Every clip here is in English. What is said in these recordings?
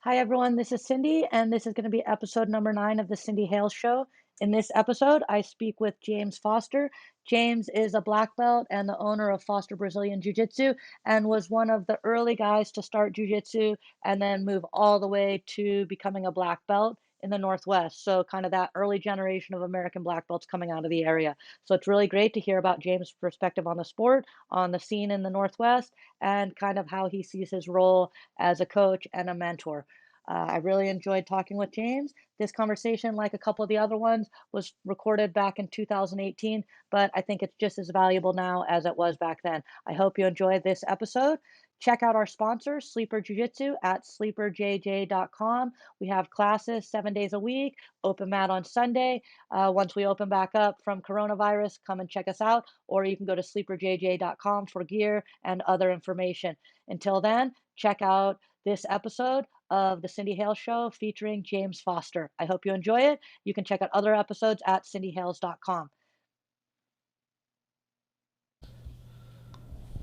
Hi, everyone. This is Cindy, and this is going to be episode number 9 of the Cindy Hales Show. In this episode, I speak with James Foster. James is a black belt and the owner of Foster Brazilian Jiu Jitsu and was one of the early guys to start Jiu Jitsu and then move all the way to becoming a black belt in the Northwest. So, kind of that early generation of American black belts coming out of the area. So, it's really great to hear about James' perspective on the sport, on the scene in the Northwest, and kind of how he sees his role as a coach and a mentor. I really enjoyed talking with James. This conversation, like a couple of the other ones, was recorded back in 2018, but I think it's just as valuable now as it was back then. I hope you enjoyed this episode. Check out our sponsor, Sleeper Jiu Jitsu, at sleeperjj.com. We have classes 7 days a week, open mat on Sunday. Once we open back up from coronavirus, come and check us out, or you can go to sleeperjj.com for gear and other information. Until then, check out this episode of the Cindy Hales Show featuring James Foster. I hope you enjoy it. You can check out other episodes at cindyhales.com.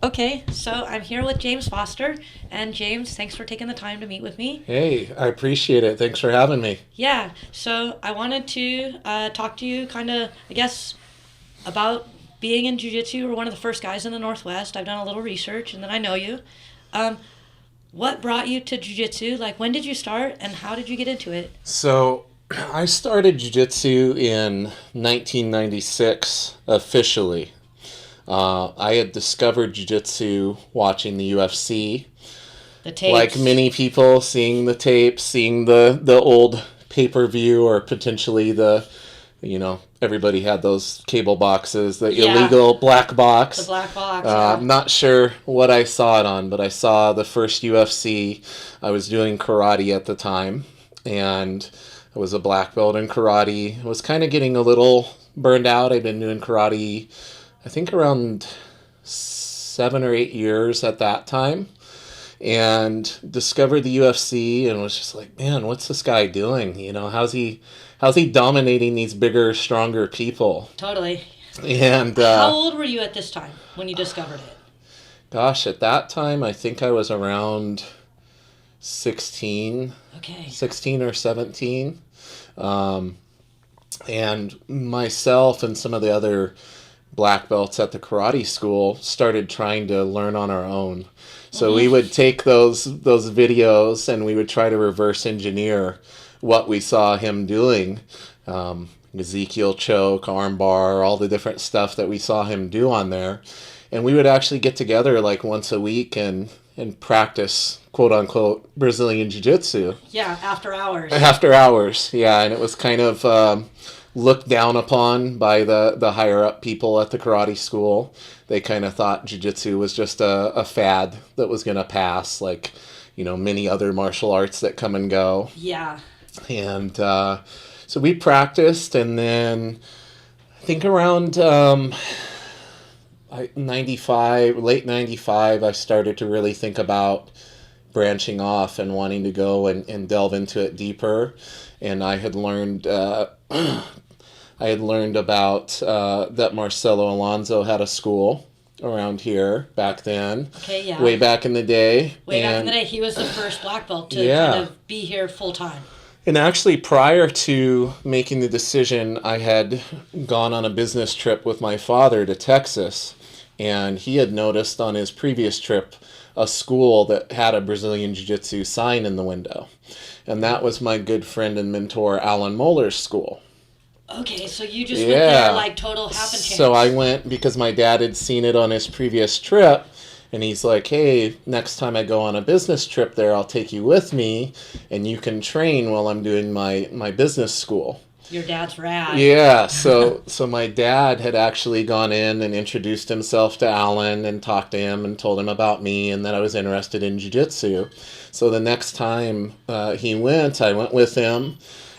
Okay, so I'm here with James Foster. And James, thanks for taking the time to meet with me. Hey, I appreciate it. Thanks for having me. Yeah, so I wanted to talk to you kind of, I guess, about being in Jiu-Jitsu. You were one of the first guys in the Northwest. I've done a little research, and then I know you. What brought you to Jiu-Jitsu? Like, when did you start, and how did you get into it? So, I started Jiu-Jitsu in 1996 officially. I had discovered Jiu-Jitsu watching the UFC. The tapes. Like many people, seeing the tapes, seeing the old pay-per-view, or potentially everybody had those cable boxes, the illegal black box. The black box, yeah. I'm not sure what I saw it on, but I saw the first UFC. I was doing karate at the time, and I was a black belt in karate. I was kind of getting a little burned out. I'd been doing karate, I think, around 7 or 8 years at that time, and discovered the UFC and was just like, man, what's this guy doing? How's he dominating these bigger, stronger people? Totally. And how old were you at this time when you discovered it? Gosh, at that time, I think I was around 16. Okay. 16 or 17. And myself and some of the other black belts at the karate school started trying to learn on our own. So we would take those videos and we would try to reverse engineer what we saw him doing. Ezekiel choke, armbar, all the different stuff that we saw him do on there. And we would actually get together like once a week and practice, quote unquote, Brazilian Jiu-Jitsu. Yeah, after hours. After hours, yeah. And it was kind of looked down upon by the higher up people at the karate school. They kind of thought Jiu-Jitsu was just a fad that was going to pass, like, many other martial arts that come and go. Yeah. And so we practiced, and then I think around 95, late 95, I started to really think about branching off and wanting to go and delve into it deeper. And I had learned about that Marcelo Alonso had a school around here back then. Okay, yeah. Way back in the day. Back in the day, he was the first black belt to kind of be here full time. And actually, prior to making the decision, I had gone on a business trip with my father to Texas, and he had noticed on his previous trip a school that had a Brazilian Jiu-Jitsu sign in the window. And that was my good friend and mentor, Alan Moeller's school. Okay, so you just went there like total happen chance. So I went because my dad had seen it on his previous trip, and he's like, hey, next time I go on a business trip there, I'll take you with me, and you can train while I'm doing my business school. Your dad's rad. Yeah, so my dad had actually gone in and introduced himself to Alan and talked to him and told him about me and that I was interested in jiu-jitsu. So the next time he went, I went with him,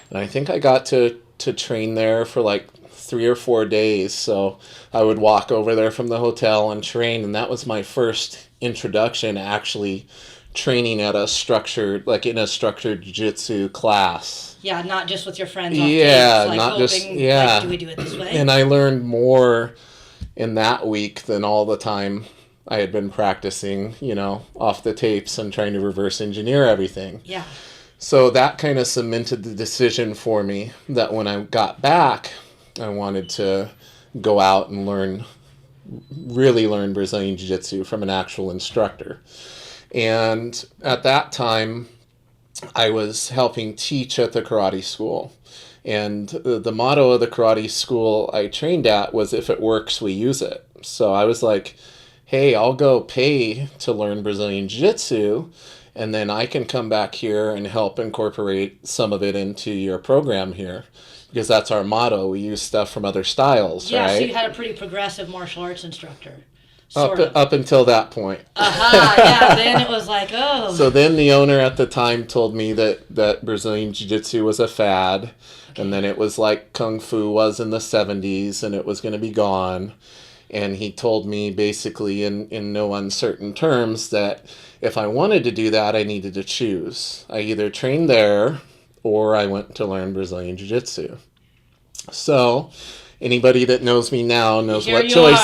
and I think I got to train there for like 3 or 4 days. So I would walk over there from the hotel and train, and that was my first introduction actually training at a structured jiu-jitsu class. Yeah, not just with your friends. Yeah, like not hoping, just, yeah. Like, do we do it this way? And I learned more in that week than all the time I had been practicing, off the tapes and trying to reverse engineer everything. Yeah. So that kind of cemented the decision for me that when I got back, I wanted to go out and really learn Brazilian Jiu-Jitsu from an actual instructor. And at that time, I was helping teach at the karate school. And the motto of the karate school I trained at was, if it works, we use it. So I was like, hey, I'll go pay to learn Brazilian Jiu-Jitsu, and then I can come back here and help incorporate some of it into your program here. Because that's our motto. We use stuff from other styles, yeah, right? So you had a pretty progressive martial arts instructor. Up until that point. Yeah, then it was like, oh. So then the owner at the time told me that Brazilian Jiu-Jitsu was a fad, and then it was like Kung Fu was in the 70s, and it was going to be gone. And he told me basically in no uncertain terms that if I wanted to do that, I needed to choose. I either trained there or I went to learn Brazilian Jiu-Jitsu. So anybody that knows me now knows what choice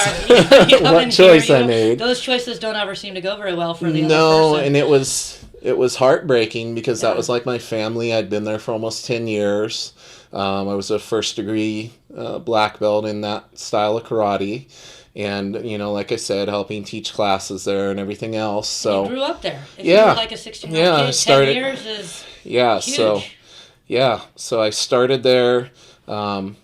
I made. Those choices don't ever seem to go very well for the other person. And it was heartbreaking because that was like my family. I'd been there for almost 10 years. I was a first degree black belt in that style of karate. And, like I said, helping teach classes there and everything else. So you grew up there. If you were like a 16-year-old kid, 10 years is huge. So I started there. I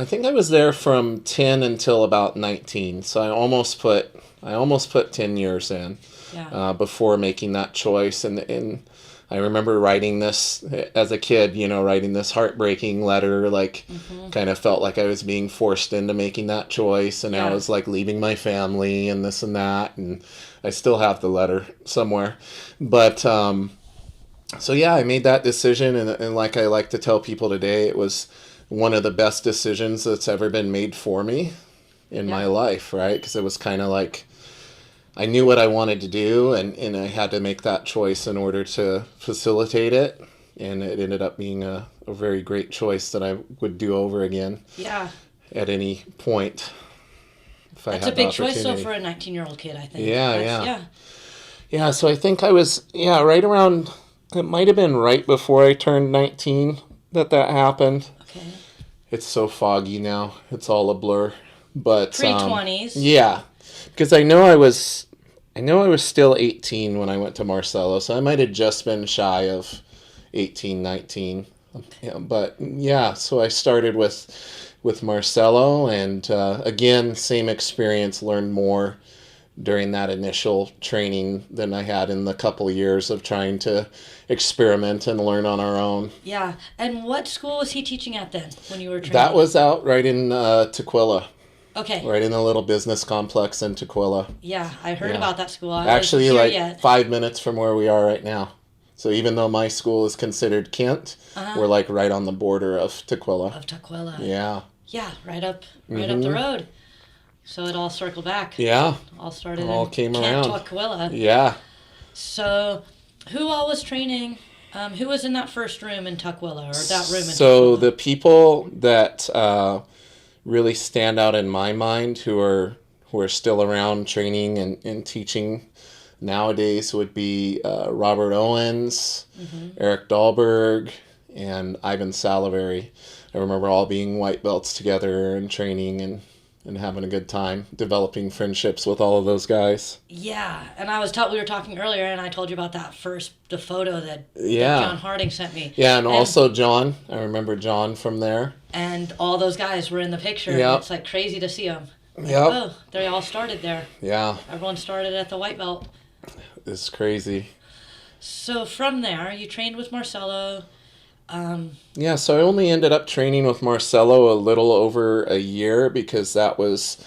think I was there from 10 until about 19. So I almost put 10 years in before making that choice. And I remember writing this as a kid, writing this heartbreaking letter, kind of felt like I was being forced into making that choice. And I was like leaving my family and this and that. And I still have the letter somewhere. But, so yeah, I made that decision. And like I like to tell people today, it was one of the best decisions that's ever been made for me in my life, right? Because it was kind of like, I knew what I wanted to do, and I had to make that choice in order to facilitate it. And it ended up being a very great choice that I would do over again. Yeah. At any point. That's a big choice, though, for a 19-year-old kid, I think. Yeah, so I think I was, right around, it might have been right before I turned 19 that happened. Okay. It's so foggy now. It's all a blur. But pre-20s. Yeah. Because I know I was still 18 when I went to Marcelo, so I might have just been shy of 18, 19. So I started with Marcelo, and again, same experience, learned more during that initial training than I had in the couple of years of trying to experiment and learn on our own. Yeah. And what school was he teaching at then when you were training? That was out right in Tequila. Okay. Right in the little business complex in Tequila. Yeah, I heard about that school. Actually, like 5 minutes from where we are right now. So even though my school is considered Kent, we're like right on the border of Tequila. Yeah. Yeah, right up the road. So it all circled back. Yeah. All came around. Tequila. Yeah. So who all was training? Who was in that first room in Tequila, or that room in Tequila? So the people that really stand out in my mind who are still around training and teaching nowadays would be Robert Owens, Eric Dahlberg, and Ivan Salavari. I remember all being white belts together and training and having a good time, developing friendships with all of those guys. Yeah, and we were talking earlier, and I told you about the photo that John Harding sent me. Yeah, and also John. I remember John from there. And all those guys were in the picture. Yep. And it's like crazy to see them. Yep. Oh, they all started there. Yeah. Everyone started at the white belt. It's crazy. So from there, you trained with Marcelo. So I only ended up training with Marcelo a little over a year because that was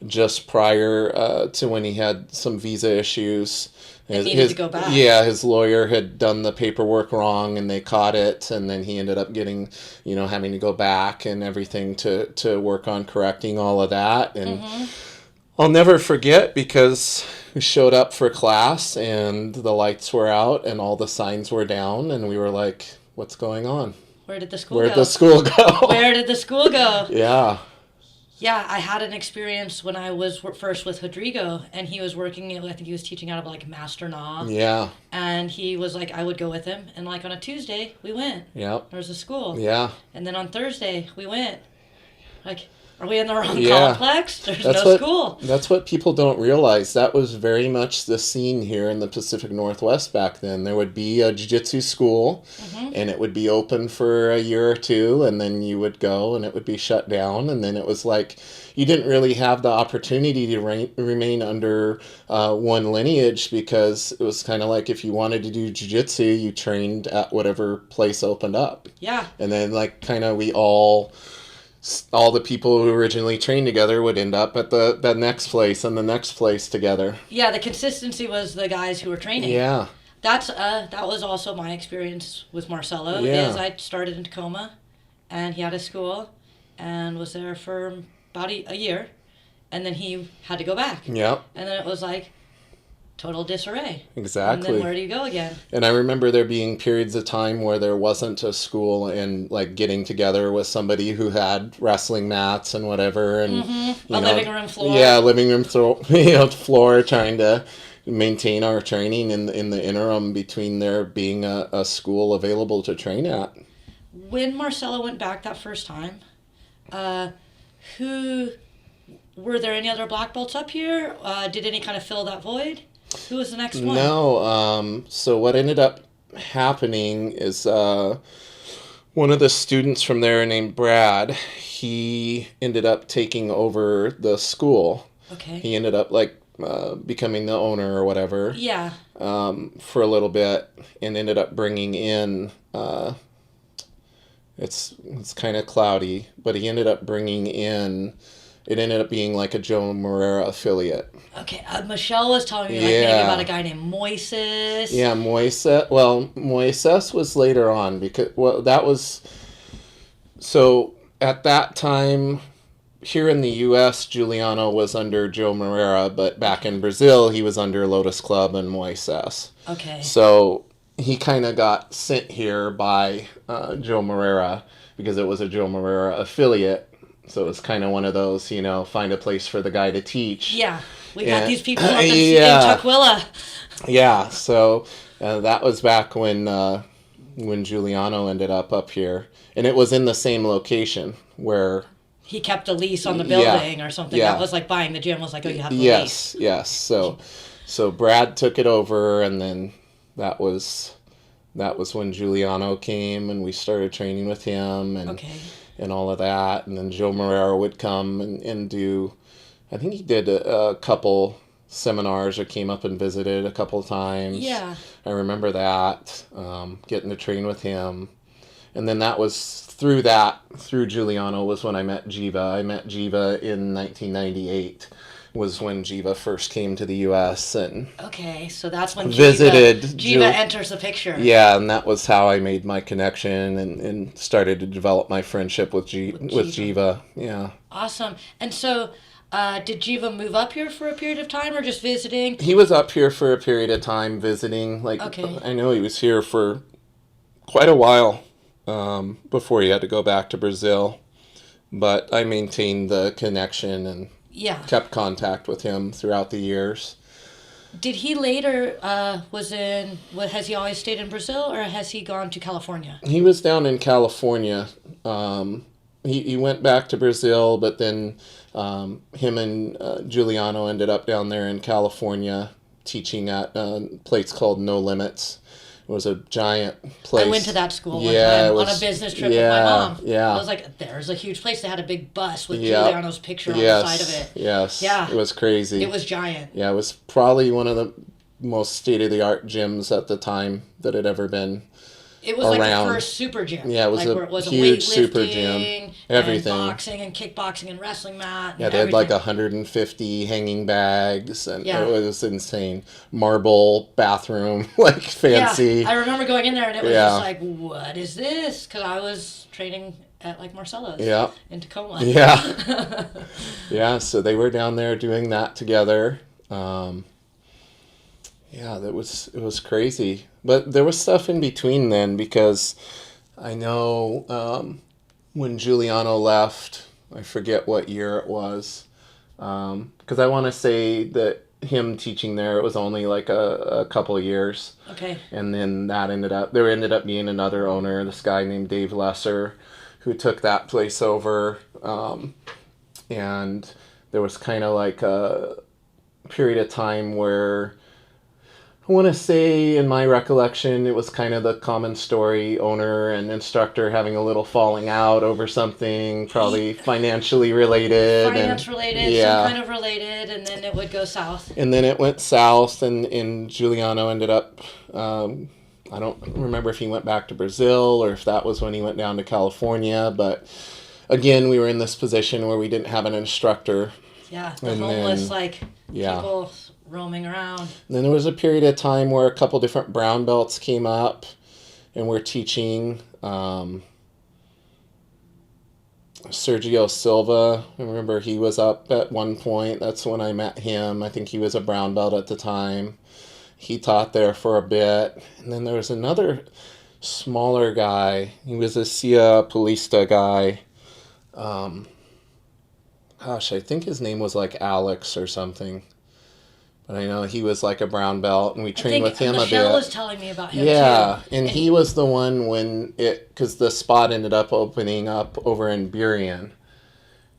just prior to when he had some visa issues. Needed to go back. Yeah, his lawyer had done the paperwork wrong and they caught it, and then he ended up getting, having to go back and everything to work on correcting all of that. And I'll never forget because we showed up for class and the lights were out and all the signs were down and we were like, what's going on? Where did the school go? Where did the school go? Where did the school go? Yeah. Yeah, I had an experience when I was first with Rodrigo, and he was working. I think he was teaching out of like Master Na, Yeah. and he was like, I would go with him, and like on a Tuesday we went. Yep. There was a school, Yeah. and then on Thursday we went. Like, are we in the wrong Yeah. complex? There's That's no what school. that's what people don't realize. That was very much the scene here in the Pacific Northwest back then. There would be a jiu-jitsu school, and it would be open for a year or two, and then you would go and it would be shut down, and then it was like you didn't really have the opportunity to remain under one lineage, because it was kind of like if you wanted to do jiu-jitsu, you trained at whatever place opened up. Yeah. And then like kind of we all the people who originally trained together would end up at the next place and the next place together. Yeah, the consistency was the guys who were training. Yeah. That was also my experience with Marcelo. Yeah. Is I started in Tacoma, and he had a school, and was there for about a year, and then he had to go back. Yep. And then it was like total disarray. Exactly. And then where do you go again? And I remember there being periods of time where there wasn't a school, and like getting together with somebody who had wrestling mats and whatever, and A living room floor. Yeah, living room floor, trying to maintain our training in the interim between there being a school available to train at. When Marcelo went back that first time, who were there any other black belts up here? Did any kind of fill that void? Who was the next one? No. So what ended up happening is one of the students from there named Brad, he ended up taking over the school. Okay. He ended up like becoming the owner or whatever. Yeah. For a little bit, and ended up bringing in. It's kind of cloudy, but he ended up bringing in. It ended up being like a Joe Moreira affiliate. Okay, Michelle was telling me like maybe about a guy named Moises. Yeah, Moises. Well, Moises was later on, because that was so at that time here in the U.S. Giuliano was under Joe Moreira, but back in Brazil he was under Lotus Club and Moises. Okay. So he kind of got sent here by Joe Moreira because it was a Joe Moreira affiliate. So it's kind of one of those, find a place for the guy to teach. Yeah, we got these people up in Tukwila. Yeah, so that was back when Giuliano ended up here. And it was in the same location where... He kept a lease on the building or something. Yeah. That was like buying the gym was like, oh, you have the lease. Yes. So Brad took it over, and then that was when Giuliano came, and we started training with him. And, okay. And all of that, and then Joe Moreira would come and do, I think he did a couple seminars or came up and visited a couple times. Yeah. I remember that, getting to train with him. And then that was through Giuliano was when I met Jiva. I met Jiva in 1998, was when Jiva first came to the U.S. and okay, so that's when Jiva enters the picture. Yeah, and that was how I made my connection and started to develop my friendship with Jiva. Yeah. Awesome. And so, did Jiva move up here for a period of time, or just visiting? He was up here for a period of time visiting. Okay. I know he was here for quite a while before he had to go back to Brazil, but I maintained the connection and kept contact with him throughout the years. Did he later has he always stayed in Brazil, or has he gone to California? He was down in California. He went back to Brazil, but then him and Giuliano ended up down there in California teaching at a place called No Limits. It was a giant place. I went to that school one time on a business trip with my mom. Yeah. I was like, there's a huge place. They had a big bus with Giuliano's picture on the side of it. Yes. Yeah. It was crazy. It was giant. Yeah, it was probably one of the most state-of-the-art gyms at the time that had ever been It was around. Like the first super gym. Yeah, it was like where it was huge super gym. Everything. And boxing and kickboxing and wrestling mat. Yeah, they had like 150 hanging bags, and it was insane. Marble bathroom, like fancy. Yeah, I remember going in there and it was just like, what is this? Because I was training at like Marcelo's in Tacoma. Yeah. Yeah, so they were down there doing that together. Yeah, it was crazy. But there was stuff in between then, because I know when Giuliano left, I forget what year it was. Because I want to say that him teaching there, it was only like a couple of years. Okay. And then there ended up being another owner, this guy named Dave Lesser, who took that place over. And there was kind of like a period of time where I want to say, in my recollection, it was kind of the common story, owner and instructor having a little falling out over something, probably financially related. Finance related, some kind of related, and then it would go south. And then it went south, and Giuliano ended up, I don't remember if he went back to Brazil or if that was when he went down to California, but again, we were in this position where we didn't have an instructor. Yeah, the homeless, people roaming around. And then there was a period of time where a couple different brown belts came up and we're teaching. Sergio Silva, I remember he was up at one point. That's when I met him. I think he was a brown belt at the time. He taught there for a bit. And then there was another smaller guy. He was a Sia Polista guy. I think his name was like Alex or something. But I know he was like a brown belt, and we trained with him a bit. Michelle was telling me about him, too. And he was the one because the spot ended up opening up over in Burien.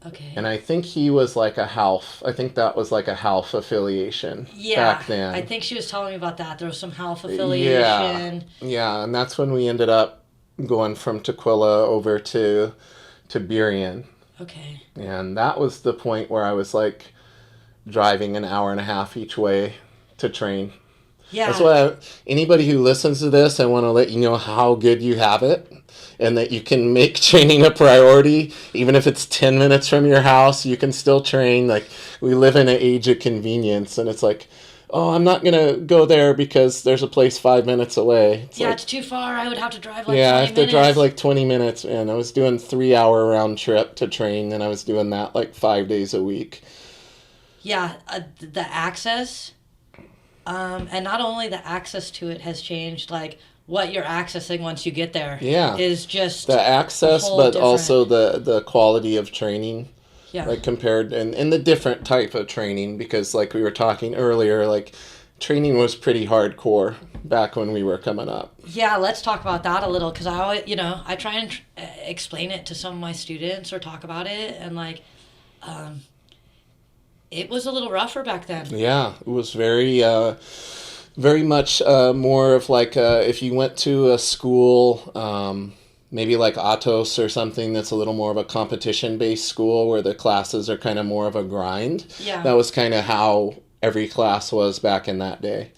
Okay. And I think he was like a half. I think that was like a half affiliation back then. I think she was telling me about that. There was some half affiliation. Yeah, and that's when we ended up going from Tequila over to Burien. Okay. And that was the point where I was like driving an hour and a half each way to train. Yeah. That's why anybody who listens to this, I want to let you know how good you have it and that you can make training a priority. Even if it's 10 minutes from your house, you can still train. Like, we live in an age of convenience, and it's like, oh, I'm not going to go there because there's a place 5 minutes away. It's too far. I would have to drive 20 minutes. I have to drive 20 minutes. And I was doing 3-hour round trip to train, and I was doing that 5 days a week. Yeah, the access, and not only the access to it has changed, what you're accessing once you get there is just the access, but also the quality of training. Yeah. Compared, and the different type of training, because we were talking earlier, training was pretty hardcore back when we were coming up. Yeah, let's talk about that a little, because I always, I try and explain it to some of my students or talk about it, and it was a little rougher back then. Yeah, it was very much more of if you went to a school, maybe like Atos or something that's a little more of a competition-based school where the classes are kind of more of a grind. Yeah. That was kind of how every class was back in that day.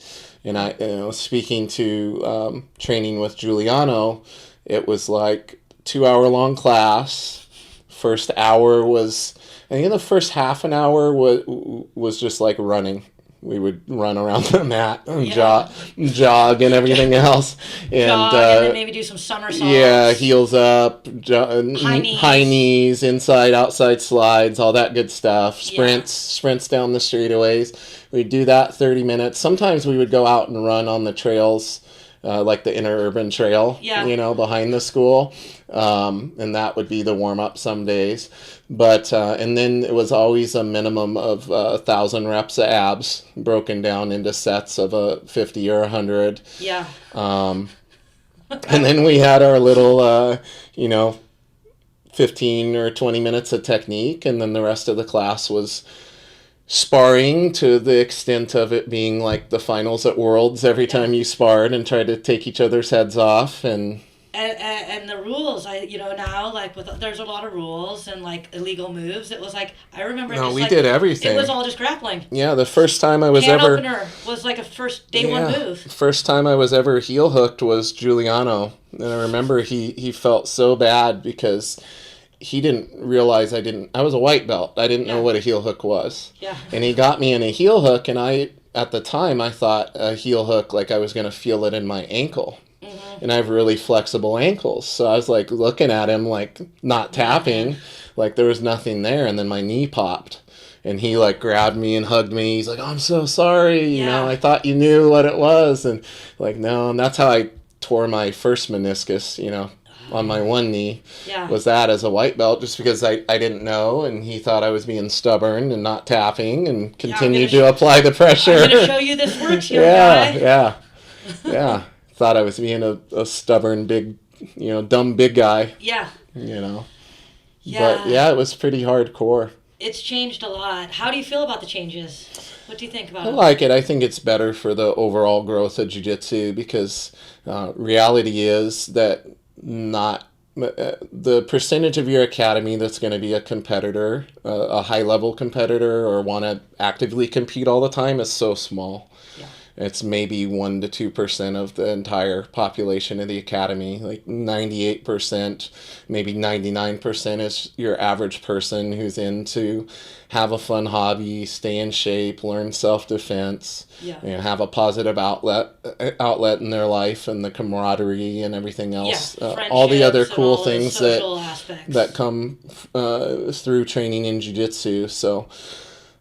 And I, speaking to training with Giuliano, it was 2-hour-long class. First hour was, I think the first half an hour was just running. We would run around the mat and jog and everything else. And, and then maybe do some somersaults. Yeah, heels up, high knees, inside, outside slides, all that good stuff. Sprints down the straightaways. We'd do that 30 minutes. Sometimes we would go out and run on the trails, like the interurban trail, behind the school. And that would be the warm-up some days. But and then it was always a minimum of 1,000 reps of abs, broken down into sets of 50 or 100. Yeah. And then we had our little, 15 or 20 minutes of technique, and then the rest of the class was sparring, to the extent of it being the finals at Worlds every time you sparred and tried to take each other's heads off. And the rules, now, there's a lot of rules and, illegal moves. It was I remember... No, we did everything. It was all just grappling. Yeah, the first time I was Can opener was a first day one move. First time I was ever heel hooked was Giuliano. And I remember he felt so bad because he didn't realize I was a white belt. I didn't know what a heel hook was. Yeah. And he got me in a heel hook, and at the time, I thought a heel hook, I was going to feel it in my ankle. Mm-hmm. And I have really flexible ankles. So I was looking at him not tapping, there was nothing there. And then my knee popped. And he grabbed me and hugged me. He's like, "Oh, I'm so sorry. I thought you knew what it was." And no, and that's how I tore my first meniscus, on my one knee Yeah. was that as a white belt, just because I didn't know, and he thought I was being stubborn and not tapping and continued to apply the pressure. I'm going to show you this works, young yeah, guy. yeah. Thought I was being a stubborn, big, dumb big guy. Yeah. Yeah. But Yeah. it was pretty hardcore. It's changed a lot. How do you feel about the changes? What do you think about I it? like it. I think it's better for the overall growth of jiu-jitsu, because reality is that not the percentage of your academy that's going to be a competitor, a high-level competitor, or want to actively compete all the time is so small. Yeah. It's maybe 1 to 2% of the entire population of the academy. Like 98%, maybe 99% is your average person who's into have a fun hobby, stay in shape, learn self-defense, have a positive outlet in their life, and the camaraderie and everything else. All the other cool things that come through training in jiu-jitsu. So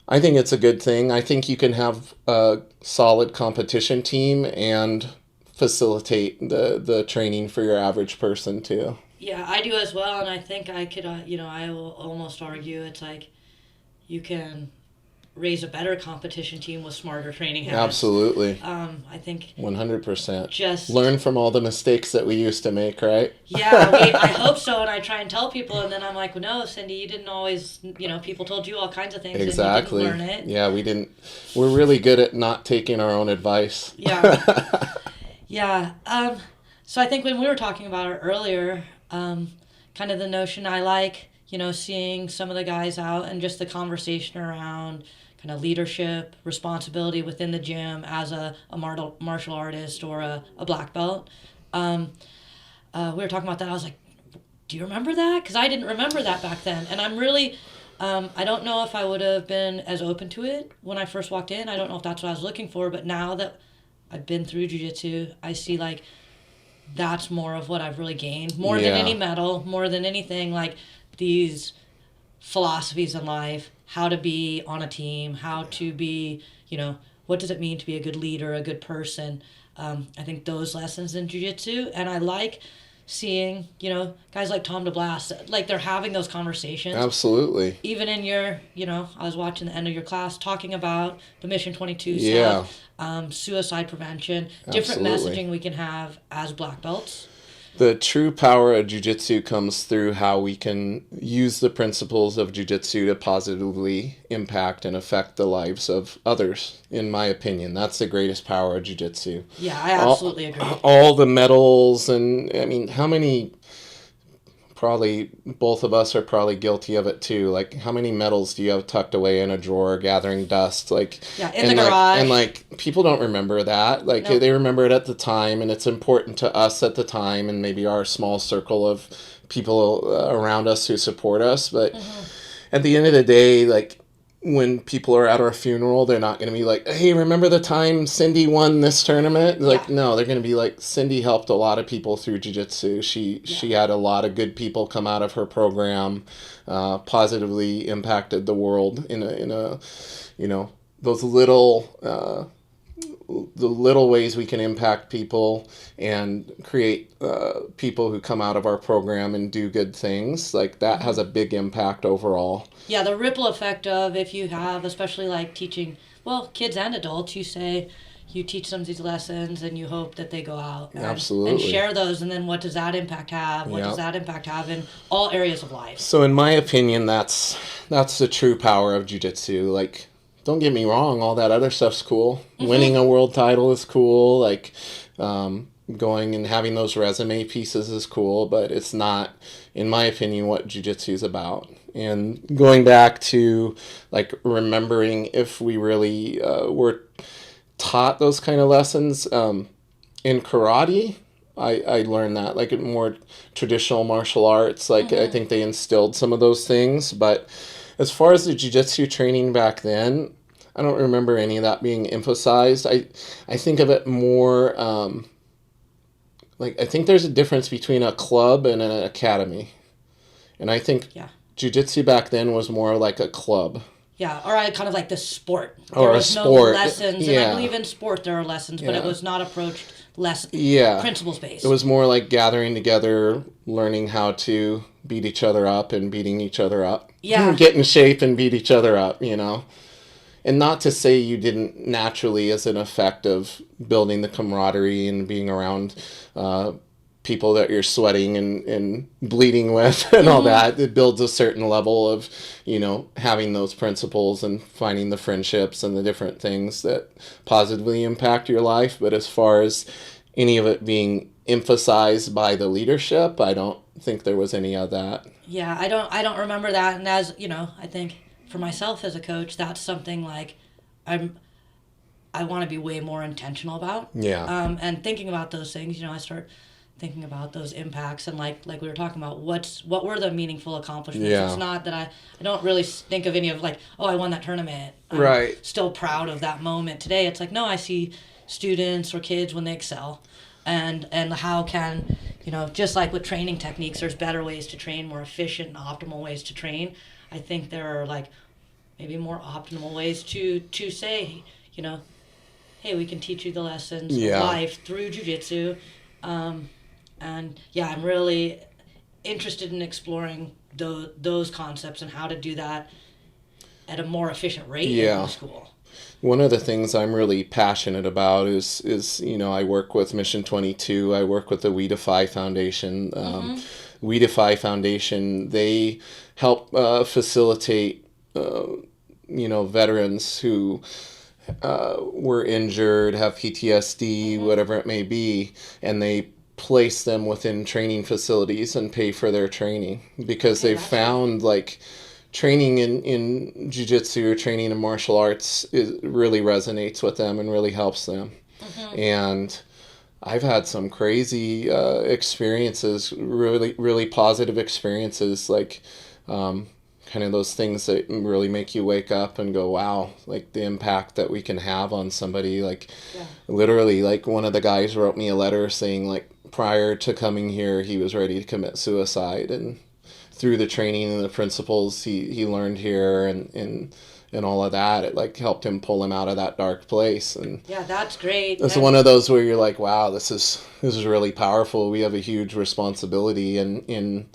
I think it's a good thing. I think you can have a solid competition team and facilitate the training for your average person too. Yeah, I do as well, and I think I could, I will almost argue it's like you can raise a better competition team with smarter training habits. Absolutely. I think 100%. Just learn from all the mistakes that we used to make, right? Yeah, I hope so, and I try and tell people, and then I'm like, well, no, Cindy, you didn't always, people told you all kinds of things, exactly. And you didn't learn it. Yeah, we didn't. We're really good at not taking our own advice. Yeah. Yeah. So I think when we were talking about it earlier, kind of the notion I like, seeing some of the guys out and just the conversation around kind of leadership, responsibility within the gym as a martial artist or a black belt. We were talking about that. I was like, do you remember that? Because I didn't remember that back then. And I'm really, I don't know if I would have been as open to it when I first walked in. I don't know if that's what I was looking for. But now that I've been through jiu-jitsu, I see like that's more of what I've really gained. More than any medal, more than anything, like these philosophies in life, how to be on a team, how to be, what does it mean to be a good leader, a good person. I think those lessons in jiu-jitsu, and I like seeing, guys like Tom DeBlas, like they're having those conversations. Absolutely. Even in your, I was watching the end of your class talking about the Mission 22 stuff, suicide prevention, different messaging we can have as black belts. The true power of jiu-jitsu comes through how we can use the principles of jiu-jitsu to positively impact and affect the lives of others, in my opinion. That's the greatest power of jiu-jitsu. Yeah, I absolutely agree. All the medals, and I mean, how many, probably both of us are probably guilty of it too. Like, how many medals do you have tucked away in a drawer gathering dust? Like, in the garage. And like, people don't remember that. Like, they remember it at the time, and it's important to us at the time, and maybe our small circle of people around us who support us. But at the end of the day, like, when people are at our funeral, they're not going to be like, hey, remember the time Cindy won this tournament? Like, no, they're going to be like, Cindy helped a lot of people through jiu-jitsu. She had a lot of good people come out of her program, positively impacted the world in a those little the little ways we can impact people and create people who come out of our program and do good things. Like, that has a big impact overall. Yeah, the ripple effect of if you have, especially like teaching, kids and adults, you teach them these lessons and you hope that they go out and share those, and then what does that impact have? What does that impact have in all areas of life? So in my opinion, that's the true power of jiu-jitsu. Like, don't get me wrong, all that other stuff's cool. Winning a world title is cool. Like, going and having those resume pieces is cool, but it's not, in my opinion, what jiu-jitsu is about. And going back to, like, remembering if we really were taught those kind of lessons in karate, I learned that, like, in more traditional martial arts, like, I think they instilled some of those things. But as far as the jiu-jitsu training back then, I don't remember any of that being emphasized. I think of it more like, I think there's a difference between a club and an academy. And I think jiu-jitsu back then was more like a club. Yeah, or kind of like the sport. Or a sport. No lessons, and I believe in sport there are lessons, but it was not approached less Yeah. principles based. It was more like gathering together, learning how to beat each other up and beating each other up. Yeah. Get in shape and beat each other up, you know. And not to say you didn't naturally, as an effect of building the camaraderie and being around people that you're sweating and bleeding with and all that, it builds a certain level of, you know, having those principles and finding the friendships and the different things that positively impact your life. But as far as any of it being emphasized by the leadership, I don't think there was any of that. Yeah, I don't remember that. And as you know, I think for myself as a coach, that's something like I want to be way more intentional about. Yeah. And thinking about those things, you know, I start thinking about those impacts and like we were talking about what were the meaningful accomplishments. Yeah. It's not that I don't really think of any of like, oh, I won that tournament. I'm Right. still proud of that moment today. It's like, no, I see students or kids when they excel. And how can, you know, just like with training techniques, there's better ways to train, more efficient and optimal ways to train. I think there are like maybe more optimal ways to say, you know, hey, we can teach you the lessons Yeah. of life through jiu-jitsu. And yeah, I'm really interested in exploring those concepts and how to do that at a more efficient rate Yeah. in the school. One of the things I'm really passionate about is you know, I work with Mission 22. I work with the We Defy Foundation. We Defy Foundation, they help facilitate, you know, veterans who were injured, have PTSD, whatever it may be, and they place them within training facilities and pay for their training because they've found like training in jiu-jitsu or training in martial arts really resonates with them and really helps them. And I've had some crazy experiences, really positive experiences, like kind of those things that really make you wake up and go, wow, like the impact that we can have on somebody. Like literally, like one of the guys wrote me a letter saying like prior to coming here, he was ready to commit suicide, and through the training and the principles he learned here and all of that, it like helped him pull him out of that dark place. And yeah, that's great. it's one of those where you're like, wow, this is really powerful. We have a huge responsibility in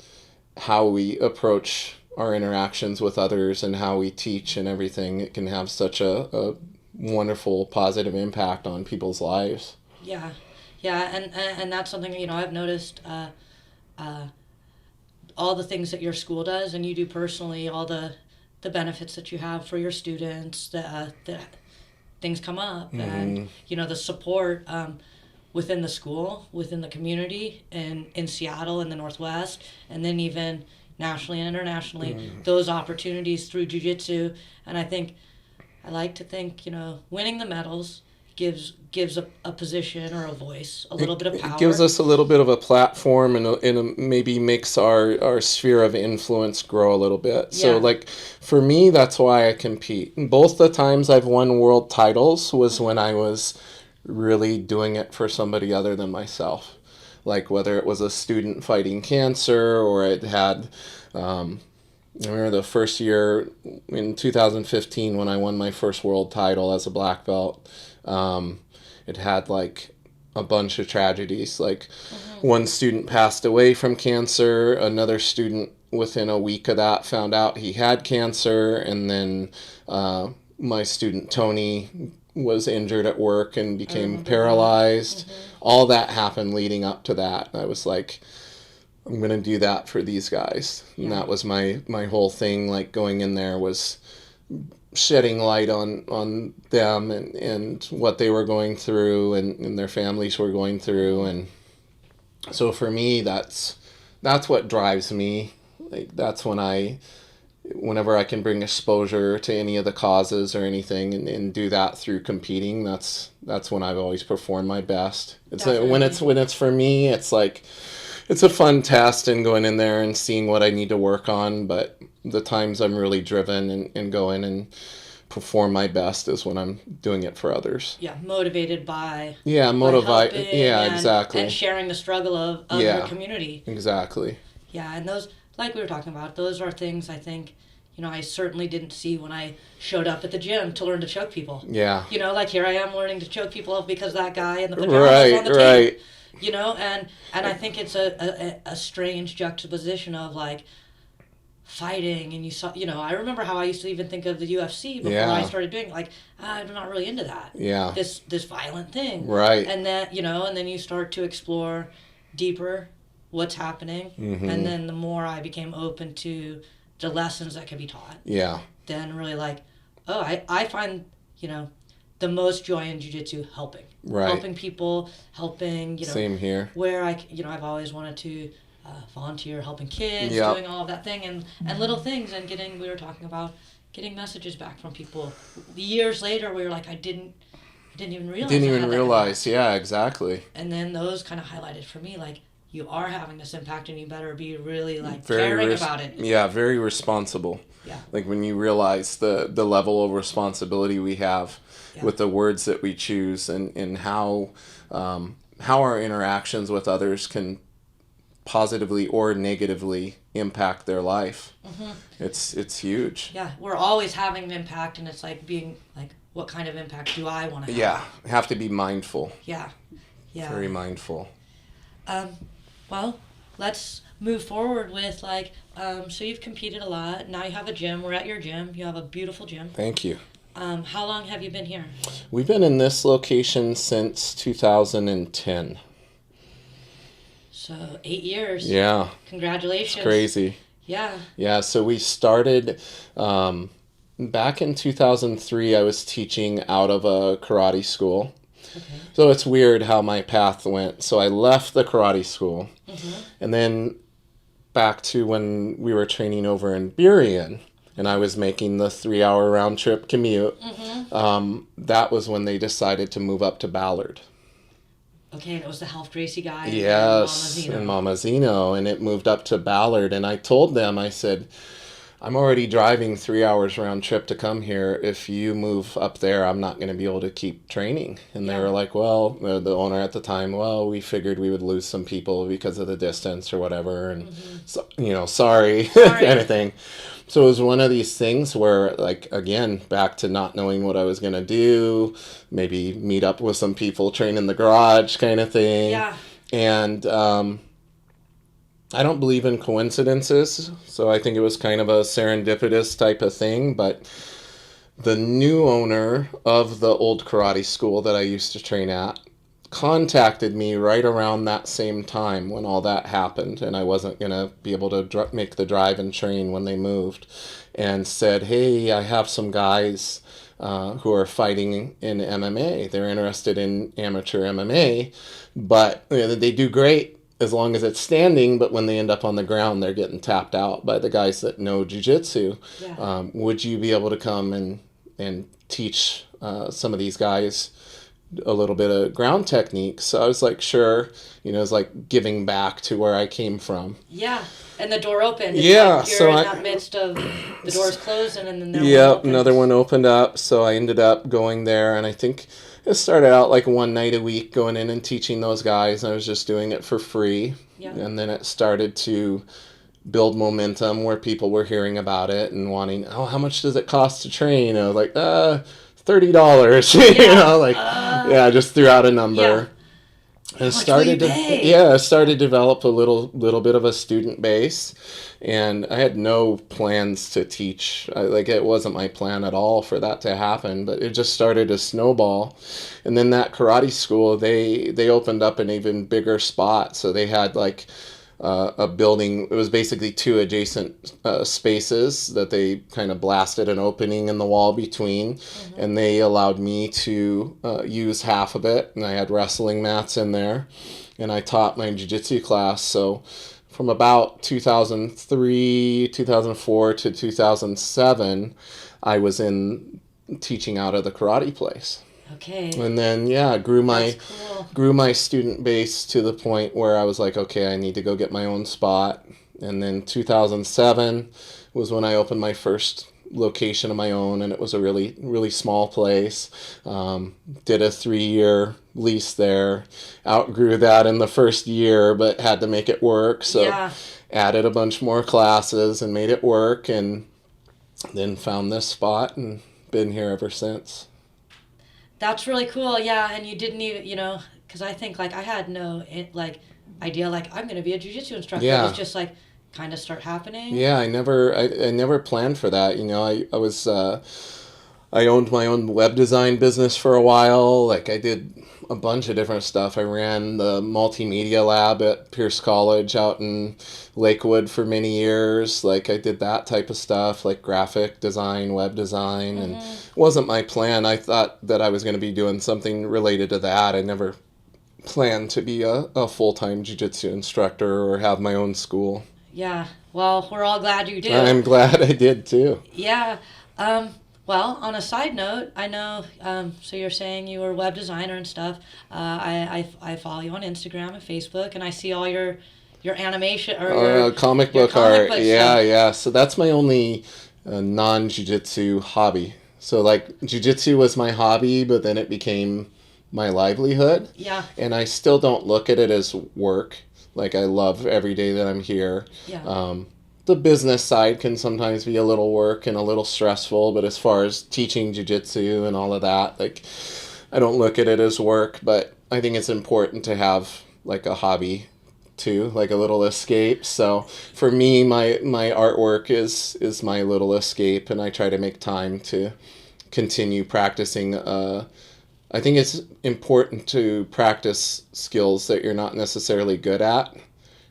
how we approach our interactions with others and how we teach and everything. It can have such a wonderful positive impact on people's lives. Yeah, and that's something, you know, I've noticed all the things that your school does and you do personally, all the benefits that you have for your students, that things come up, and you know, the support within the school, within the community, and in Seattle in the Northwest, and then even nationally and internationally, those opportunities through jiu-jitsu. And I like to think, you know, winning the medals gives a position or a voice, a little bit of power. It gives us a little bit of a platform and maybe makes our sphere of influence grow a little bit. Yeah. So like for me, that's why I compete. Both the times I've won world titles was when I was really doing it for somebody other than myself. Like whether it was a student fighting cancer or it had, I remember the first year in 2015 when I won my first world title as a black belt. It had like a bunch of tragedies. Like one student passed away from cancer. Another student within a week of that found out he had cancer. And then my student Tony was injured at work and became paralyzed. All that happened leading up to that. I was like, I'm going to do that for these guys. Yeah. And that was my whole thing, like going in there was shedding light on them and what they were going through and their families were going through. And so for me, that's what drives me. Like that's whenever I can bring exposure to any of the causes or anything and do that through competing, that's when I've always performed my best. It's like, when it's for me, it's like it's a fun test and going in there and seeing what I need to work on. But the times I'm really driven and go in and perform my best is when I'm doing it for others. Yeah, motivated by exactly. And sharing the struggle of your community. Exactly. Yeah, and those, like we were talking about, those are things I think, I certainly didn't see when I showed up at the gym to learn to choke people. Yeah. Like here I am learning to choke people up because that guy in the pajamas on the team. And I think it's a strange juxtaposition of like fighting, and you saw, I remember how I used to even think of the UFC before I started doing, like, I'm not really into that. Yeah. This violent thing. Right. And then, and then you start to explore deeper what's happening. Mm-hmm. And then the more I became open to the lessons that can be taught. Yeah. Then really like, I find, the most joy in jiu-jitsu helping. Right. Helping people, helping, Same here. Where I've always wanted to volunteer, helping kids, doing all of that thing, and little things, and we were talking about getting messages back from people. Years later, we were like, I didn't even realize. Yeah, exactly. And then those kind of highlighted for me, like, you are having this impact, and you better be really like caring about it. Yeah, very responsible. Yeah. Like when you realize the level of responsibility we have with the words that we choose, and how our interactions with others can positively or negatively impact their life. Mm-hmm. It's huge. Yeah, we're always having an impact, and it's like being like, what kind of impact do I want to have? Yeah, have to be mindful. Yeah. Very mindful. Well, let's move forward with like, so you've competed a lot. Now you have a gym. We're at your gym. You have a beautiful gym. Thank you. How long have you been here? We've been in this location since 2010. So 8 years. Yeah. Congratulations. It's crazy. Yeah. Yeah, so we started back in 2003. I was teaching out of a karate school. Okay. So it's weird how my path went. So I left the karate school, and then back to when we were training over in Burien, and I was making the 3-hour round trip commute. That was when they decided to move up to Ballard. Okay, and it was the Health Gracie guy. Yes, and Mama Zeno, and it moved up to Ballard. And I told them, I said, I'm already driving 3 hours round trip to come here. If you move up there, I'm not going to be able to keep training. And they were like, well, the owner at the time, well, we figured we would lose some people because of the distance or whatever. And, so, sorry, kind of thing. So it was one of these things where, like, again, back to not knowing what I was going to do, maybe meet up with some people, train in the garage kind of thing. Yeah. And I don't believe in coincidences, so I think it was kind of a serendipitous type of thing. But the new owner of the old karate school that I used to train at contacted me right around that same time when all that happened, and I wasn't going to be able to make the drive and train when they moved, and said, hey, I have some guys who are fighting in MMA. They're interested in amateur MMA, but they do great as long as it's standing, but when they end up on the ground, they're getting tapped out by the guys that know jiu-jitsu. Yeah. Would you be able to come and teach some of these guys a little bit of ground technique? So I was like, sure. It's like giving back to where I came from. Yeah, and the door opened. It's yeah, like you're in that midst of the doors closing, and then another one opened up. So I ended up going there, and I think it started out like one night a week going in and teaching those guys. I was just doing it for free. Yeah. And then it started to build momentum where people were hearing about it and wanting, how much does it cost to train? I was like, $30. Yeah. Just threw out a number. Yeah. And started to develop a little bit of a student base, and I had no plans to teach. It wasn't my plan at all for that to happen, but it just started to snowball. And then that karate school, they opened up an even bigger spot, so they had like a building. It was basically two adjacent spaces that they kind of blasted an opening in the wall between, and they allowed me to use half of it, and I had wrestling mats in there, and I taught my jiu-jitsu class. So from about 2003, 2004 to 2007, I was in teaching out of the karate place. Okay. And then grew my student base to the point where I was like, okay, I need to go get my own spot. And then 2007 was when I opened my first location of my own, and it was a really, really small place. Did a 3-year lease there. Outgrew that in the first year, but had to make it work. So added a bunch more classes and made it work. And then found this spot and been here ever since. That's really cool. Yeah, and you didn't even, because I think like I had no idea like I'm gonna be a jiu-jitsu instructor. Yeah. It was just like kind of start happening. Yeah, I never planned for that. I was I owned my own web design business for a while. Like I did a bunch of different stuff. I ran the multimedia lab at Pierce College out in Lakewood for many years. Like I did that type of stuff, like graphic design, web design, and it wasn't my plan. I thought that I was going to be doing something related to that. I never planned to be a full-time jiu-jitsu instructor or have my own school. Yeah. Well, we're all glad you did. I'm glad I did too. Yeah. Well, on a side note, I know, so you're saying you were a web designer and stuff. I follow you on Instagram and Facebook, and I see all your animation or your comic your book art. book Yeah, stuff. yeah. So that's my only non-jiu-jitsu hobby. So like jiu-jitsu was my hobby, but then it became my livelihood. Yeah. And I still don't look at it as work. Like I love every day that I'm here. Yeah. The business side can sometimes be a little work and a little stressful, but as far as teaching jiu-jitsu and all of that, like I don't look at it as work, but I think it's important to have like a hobby too, like a little escape. So for me, my artwork is my little escape, and I try to make time to continue practicing. I think it's important to practice skills that you're not necessarily good at.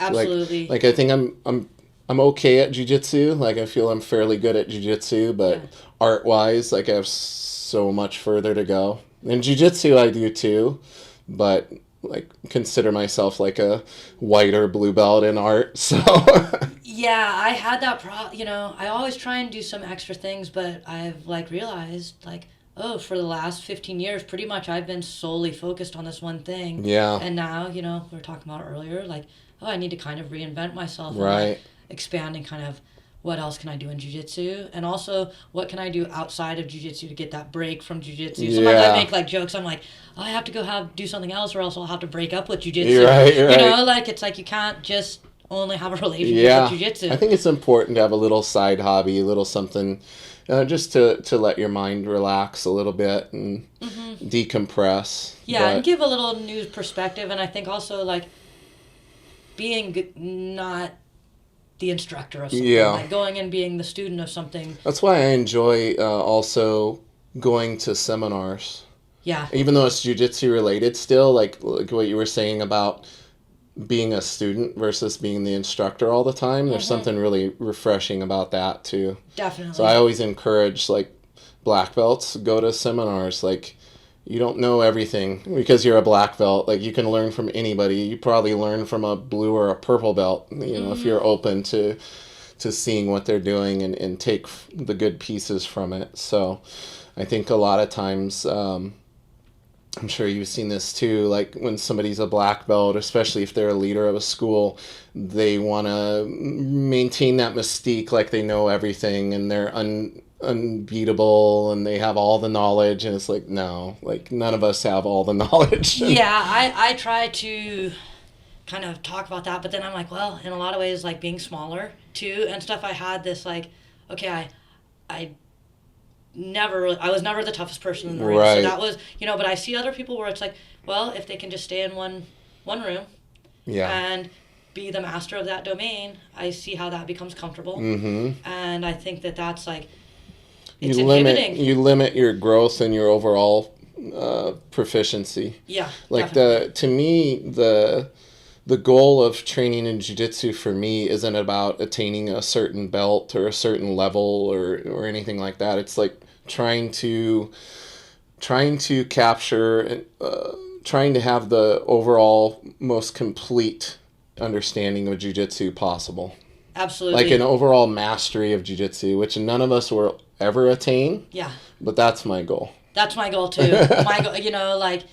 Absolutely. Like I think I'm okay at jiu-jitsu. Like I feel I'm fairly good at jiu-jitsu, but art-wise, like I have so much further to go. And jiu-jitsu I do too, but like consider myself like a white or blue belt in art. So Yeah, I had that I always try and do some extra things, but I've like realized like, oh, for the last 15 years, pretty much I've been solely focused on this one thing. Yeah. And now, we were talking about earlier, like, oh, I need to kind of reinvent myself. And, Right. like, expanding kind of what else can I do in jiu-jitsu, and also what can I do outside of jiu-jitsu to get that break from jiu-jitsu. Sometimes Yeah. I make like jokes. I'm like, oh, I have to go do something else, or else I'll have to break up with jiu-jitsu. You're right. Like it's like you can't just only have a relationship Yeah. with jiu-jitsu. I think it's important to have a little side hobby, a little something, just to let your mind relax a little bit and decompress. Yeah, But- and give a little new perspective. And I think also like being not the instructor of something, Yeah. like going and being the student of something. That's why I enjoy also going to seminars. Yeah. Even though it's jiu-jitsu related still, like what you were saying about being a student versus being the instructor all the time, there's something really refreshing about that too. Definitely. So I always encourage like black belts, go to seminars. Like you don't know everything because you're a black belt. Like you can learn from anybody. You probably learn from a blue or a purple belt, if you're open to seeing what they're doing and take the good pieces from it. So I think a lot of times, I'm sure you've seen this too, like when somebody's a black belt, especially if they're a leader of a school, they want to maintain that mystique, like they know everything and they're unbeatable and they have all the knowledge. And it's like, no, like none of us have all the knowledge. Yeah, I try to kind of talk about that, but then I'm like, well, in a lot of ways, like being smaller too and stuff, I had this like, okay, I was never the toughest person in the room. Right. So that was, but I see other people where it's like, well, if they can just stay in one room Yeah. and be the master of that domain, I see how that becomes comfortable. And I think that's like, it's inhibiting. You limit your growth and your overall proficiency. Yeah, Like definitely. to me, the goal of training in jiu-jitsu for me isn't about attaining a certain belt or a certain level or anything like that. It's like trying to capture, trying to have the overall most complete understanding of jiu-jitsu possible. Absolutely. Like an overall mastery of jiu-jitsu, which none of us will ever attain. Yeah. But that's my goal. That's my goal too. My goal, like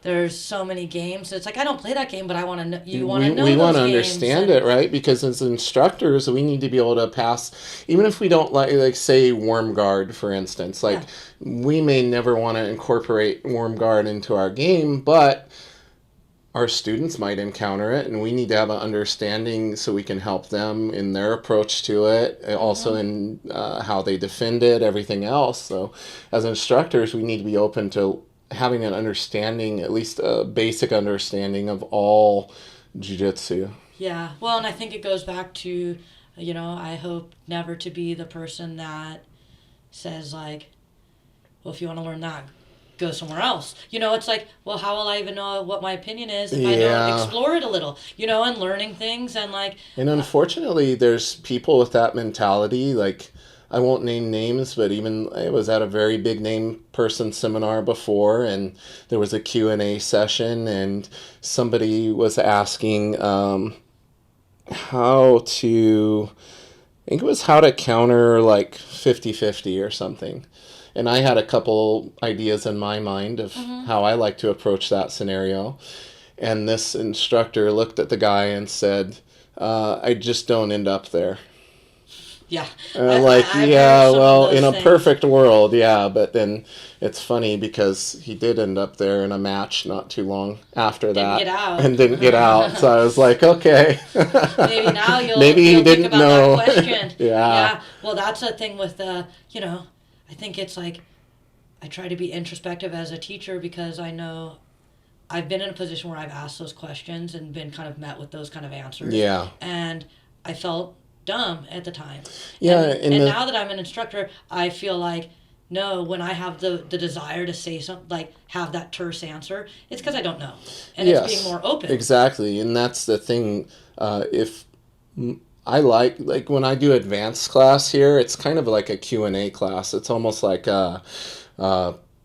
there's so many games. It's like I don't play that game, but I want to know. You want to know. We those want to games understand it, right? Because as instructors, we need to be able to pass, even if we don't like say warm guard, for instance. Like we may never want to incorporate warm guard into our game, but our students might encounter it, and we need to have an understanding so we can help them in their approach to it, also in how they defend it, everything else. So as instructors, we need to be open to having an understanding, at least a basic understanding of all jiu-jitsu. Yeah, well, and I think it goes back to, I hope never to be the person that says, like, well, if you want to learn that, go somewhere else. It's like, well, how will I even know what my opinion is if I don't explore it a little, and learning things and, like... And unfortunately, there's people with that mentality, like... I won't name names, but even I was at a very big name person seminar before, and there was a Q&A session, and somebody was asking how to counter like 50-50 or something. And I had a couple ideas in my mind of how I like to approach that scenario. And this instructor looked at the guy and said, I just don't end up there. Yeah. And I'm like, well, in a perfect world, yeah. But then it's funny because he did end up there in a match not too long after that. Didn't get out. So I was like, okay. Maybe now you'll he didn't think about know. that question. Yeah. Well, that's the thing with, I think it's like, I try to be introspective as a teacher because I know I've been in a position where I've asked those questions and been kind of met with those kind of answers. Yeah. And I felt dumb at the time. Yeah. And now that I'm an instructor, I feel like, no, when I have the desire to say something, like have that terse answer, it's because I don't know. And it's being more open. Exactly. And that's the thing. If I like when I do advanced class here, it's kind of like a Q&A class. It's almost like a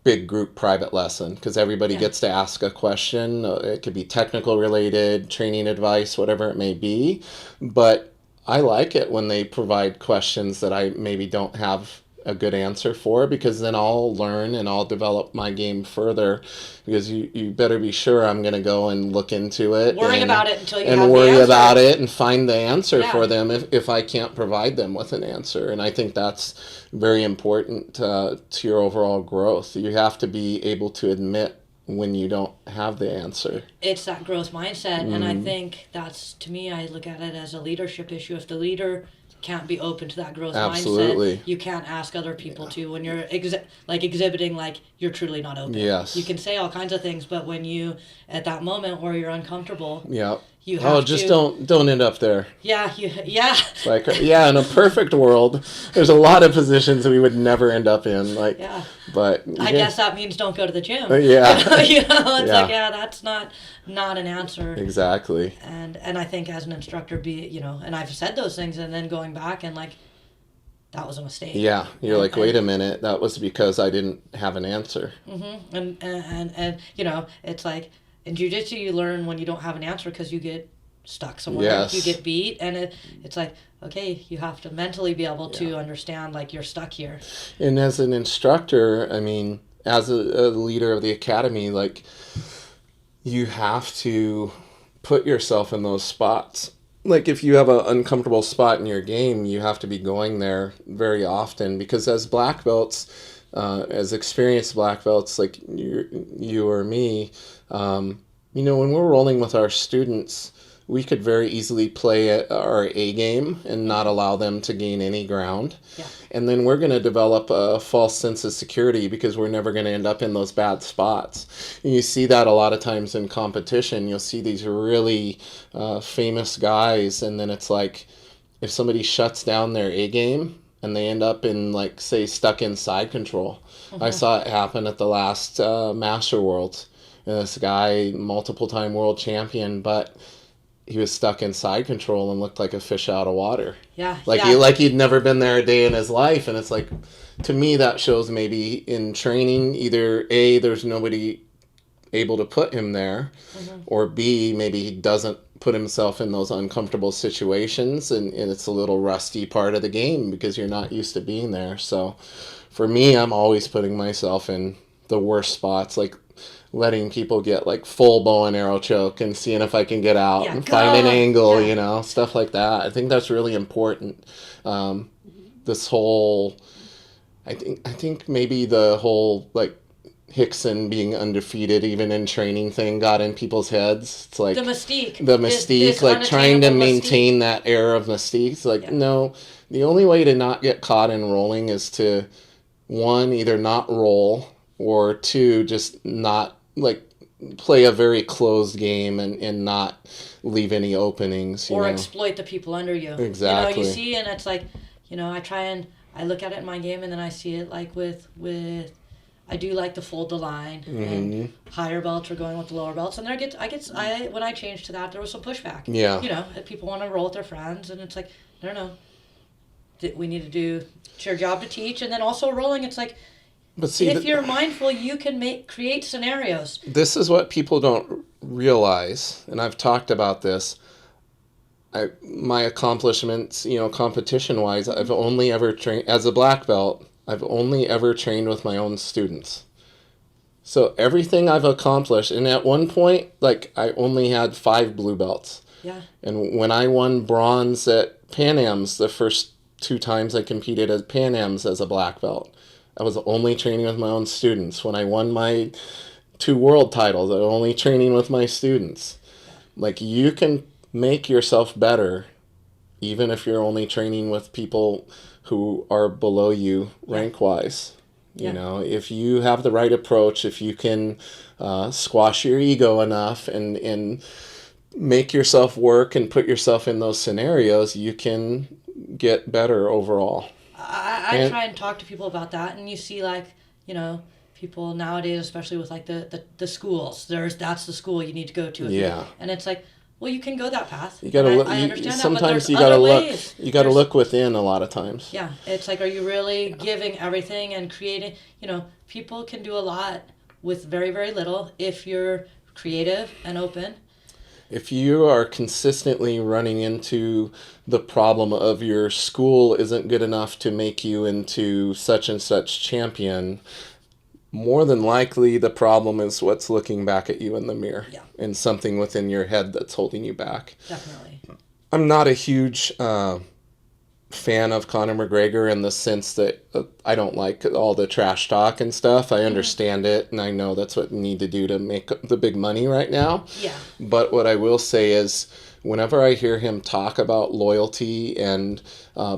big group private lesson because everybody gets to ask a question. It could be technical related, training advice, whatever it may be. But I like it when they provide questions that I maybe don't have a good answer for, because then I'll learn and I'll develop my game further, because you better be sure I'm going to go and look into it. Worry about it until you have the answer. And worry about it and find the answer for them if I can't provide them with an answer. And I think that's very important to your overall growth. You have to be able to admit when you don't have the answer. It's that growth mindset, and I think that's, to me, I look at it as a leadership issue. If the leader can't be open to that growth mindset, you can't ask other people to. When you're exhibiting like you're truly not open. Yes. You can say all kinds of things, but when you, at that moment where you're uncomfortable, you have don't end up there. Yeah. Like, in a perfect world, there's a lot of positions that we would never end up in. But I guess that means don't go to the gym. That's not an answer. Exactly. And I think as an instructor, and I've said those things, and then going back and like, that was a mistake. Yeah, you're like, wait a minute, that was because I didn't have an answer. Mm-hmm. And it's like, in jiu-jitsu, you learn when you don't have an answer because you get stuck somewhere. Yes. You get beat, and it's like, okay, you have to mentally be able to understand, like, you're stuck here. And as an instructor, I mean, as a leader of the academy, like, you have to put yourself in those spots. Like, if you have an uncomfortable spot in your game, you have to be going there very often, because as black belts, as experienced black belts like you or me, when we're rolling with our students, we could very easily play our A game and not allow them to gain any ground. Yeah. And then we're going to develop a false sense of security because we're never going to end up in those bad spots. And you see that a lot of times in competition. You'll see these really famous guys, and then it's like, if somebody shuts down their A game and they end up in, like, say, stuck in side control. I saw it happen at the last Master Worlds. And this guy, multiple-time world champion, but he was stuck in side control and looked like a fish out of water. Yeah. Like he'd never been there a day in his life. And it's like, to me, that shows maybe in training, either A, there's nobody able to put him there, or B, maybe he doesn't put himself in those uncomfortable situations, and it's a little rusty part of the game because you're not used to being there. So for me, I'm always putting myself in the worst spots, like letting people get like full bow and arrow choke and seeing if I can get out and find an angle, stuff like that. I think that's really important. This whole, I think maybe the whole, like, Hickson being undefeated, even in training thing, got in people's heads. It's like the mystique. This like trying to maintain that air of mystique. It's like, no, the only way to not get caught in rolling is to, one, either not roll, or two, just not like play a very closed game and not leave any openings. Or exploit the people under you. Exactly. You see, and it's like, I look at it in my game, and then I see it like with I do like to fold the line, and higher belts are going with the lower belts, and when I changed to that, there was some pushback. Yeah. If people want to roll with their friends, and it's like, no, we need to do, it's your job to teach, and then also rolling, it's like, but see, if you're mindful, you can create scenarios. This is what people don't realize, and I've talked about this. My accomplishments, competition-wise, I've only ever trained as a black belt. I've only ever trained with my own students. So everything I've accomplished, and at one point, like, I only had 5 blue belts. Yeah. And when I won bronze at Pan Am's, the first 2 times I competed at Pan Am's as a black belt, I was only training with my own students. When I won my 2 world titles, I was only training with my students. Like, you can make yourself better even if you're only training with people who are below you rank-wise. If you have the right approach, if you can squash your ego enough and make yourself work and put yourself in those scenarios, you can get better overall. I try and talk to people about that, and you see, like, people nowadays, especially with like the schools, that's the school you need to go to. And it's like, well, you can go that path. You gotta look. I understand sometimes that, but you gotta look. ways. You gotta look within a lot of times. Yeah, it's like, are you really giving everything and creating? People can do a lot with very, very little if you're creative and open. If you are consistently running into the problem of your school isn't good enough to make you into such and such champion, more than likely the problem is what's looking back at you in the mirror and something within your head that's holding you back. Definitely. I'm not a huge fan of Conor McGregor in the sense that I don't like all the trash talk and stuff. I understand it, and I know that's what you need to do to make the big money right now. Yeah. But what I will say is, whenever I hear him talk about loyalty and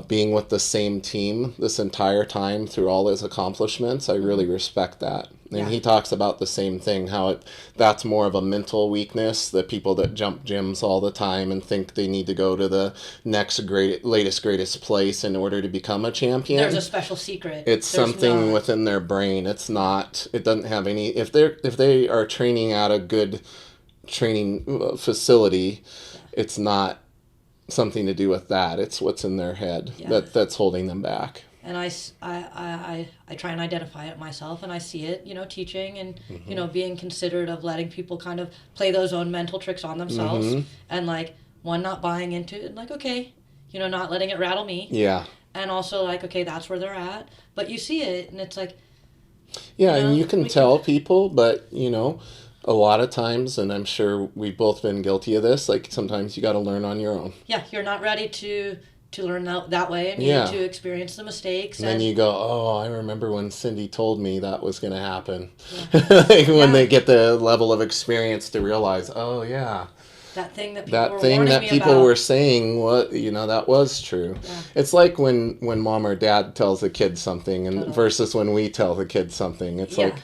being with the same team this entire time through all his accomplishments, I really respect that. And he talks about the same thing, how that's more of a mental weakness, the people that jump gyms all the time and think they need to go to the next latest, greatest place in order to become a champion. There's a special secret. It's something within their brain. It doesn't have any, if they are training at a good training facility, it's not something to do with that. It's what's in their head that's holding them back. And I try and identify it myself, and I see it, teaching and, being considerate of letting people kind of play those own mental tricks on themselves, and, like, one, not buying into it, and, like, okay, not letting it rattle me. Yeah. And also, like, okay, that's where they're at. But you see it, and it's like... and you can tell people, but, a lot of times, and I'm sure we've both been guilty of this, like, sometimes you got to learn on your own. Yeah, you're not ready to learn that way, and you need to experience the mistakes. And then you go, oh, I remember when Cindy told me that was going to happen. Yeah. When they get the level of experience to realize, oh, yeah. That thing that people were saying, that was true. Yeah. It's like when mom or dad tells a kid something and versus when we tell the kid something. It's like,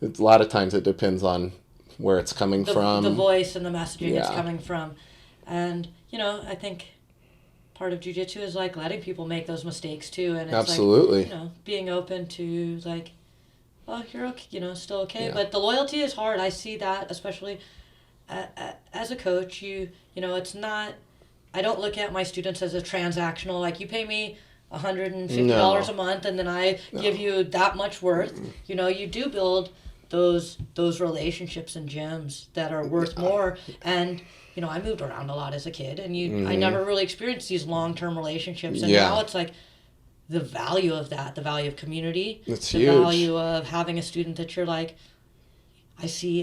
a lot of times it depends on where it's coming from. The voice and the messaging it's coming from. And, I think part of jiu-jitsu is, like, letting people make those mistakes too. And it's absolutely. Like, being open to, like, oh, you're okay, still okay. Yeah. But the loyalty is hard. I see that, especially as a coach. It's not, I don't look at my students as a transactional, like, you pay me $150 a month and then I give you that much worth. You do build those relationships and gyms that are worth more. And I moved around a lot as a kid, and I never really experienced these long-term relationships. And now it's like the value of that, the value of community, it's the huge. value of having a student that you're like, I see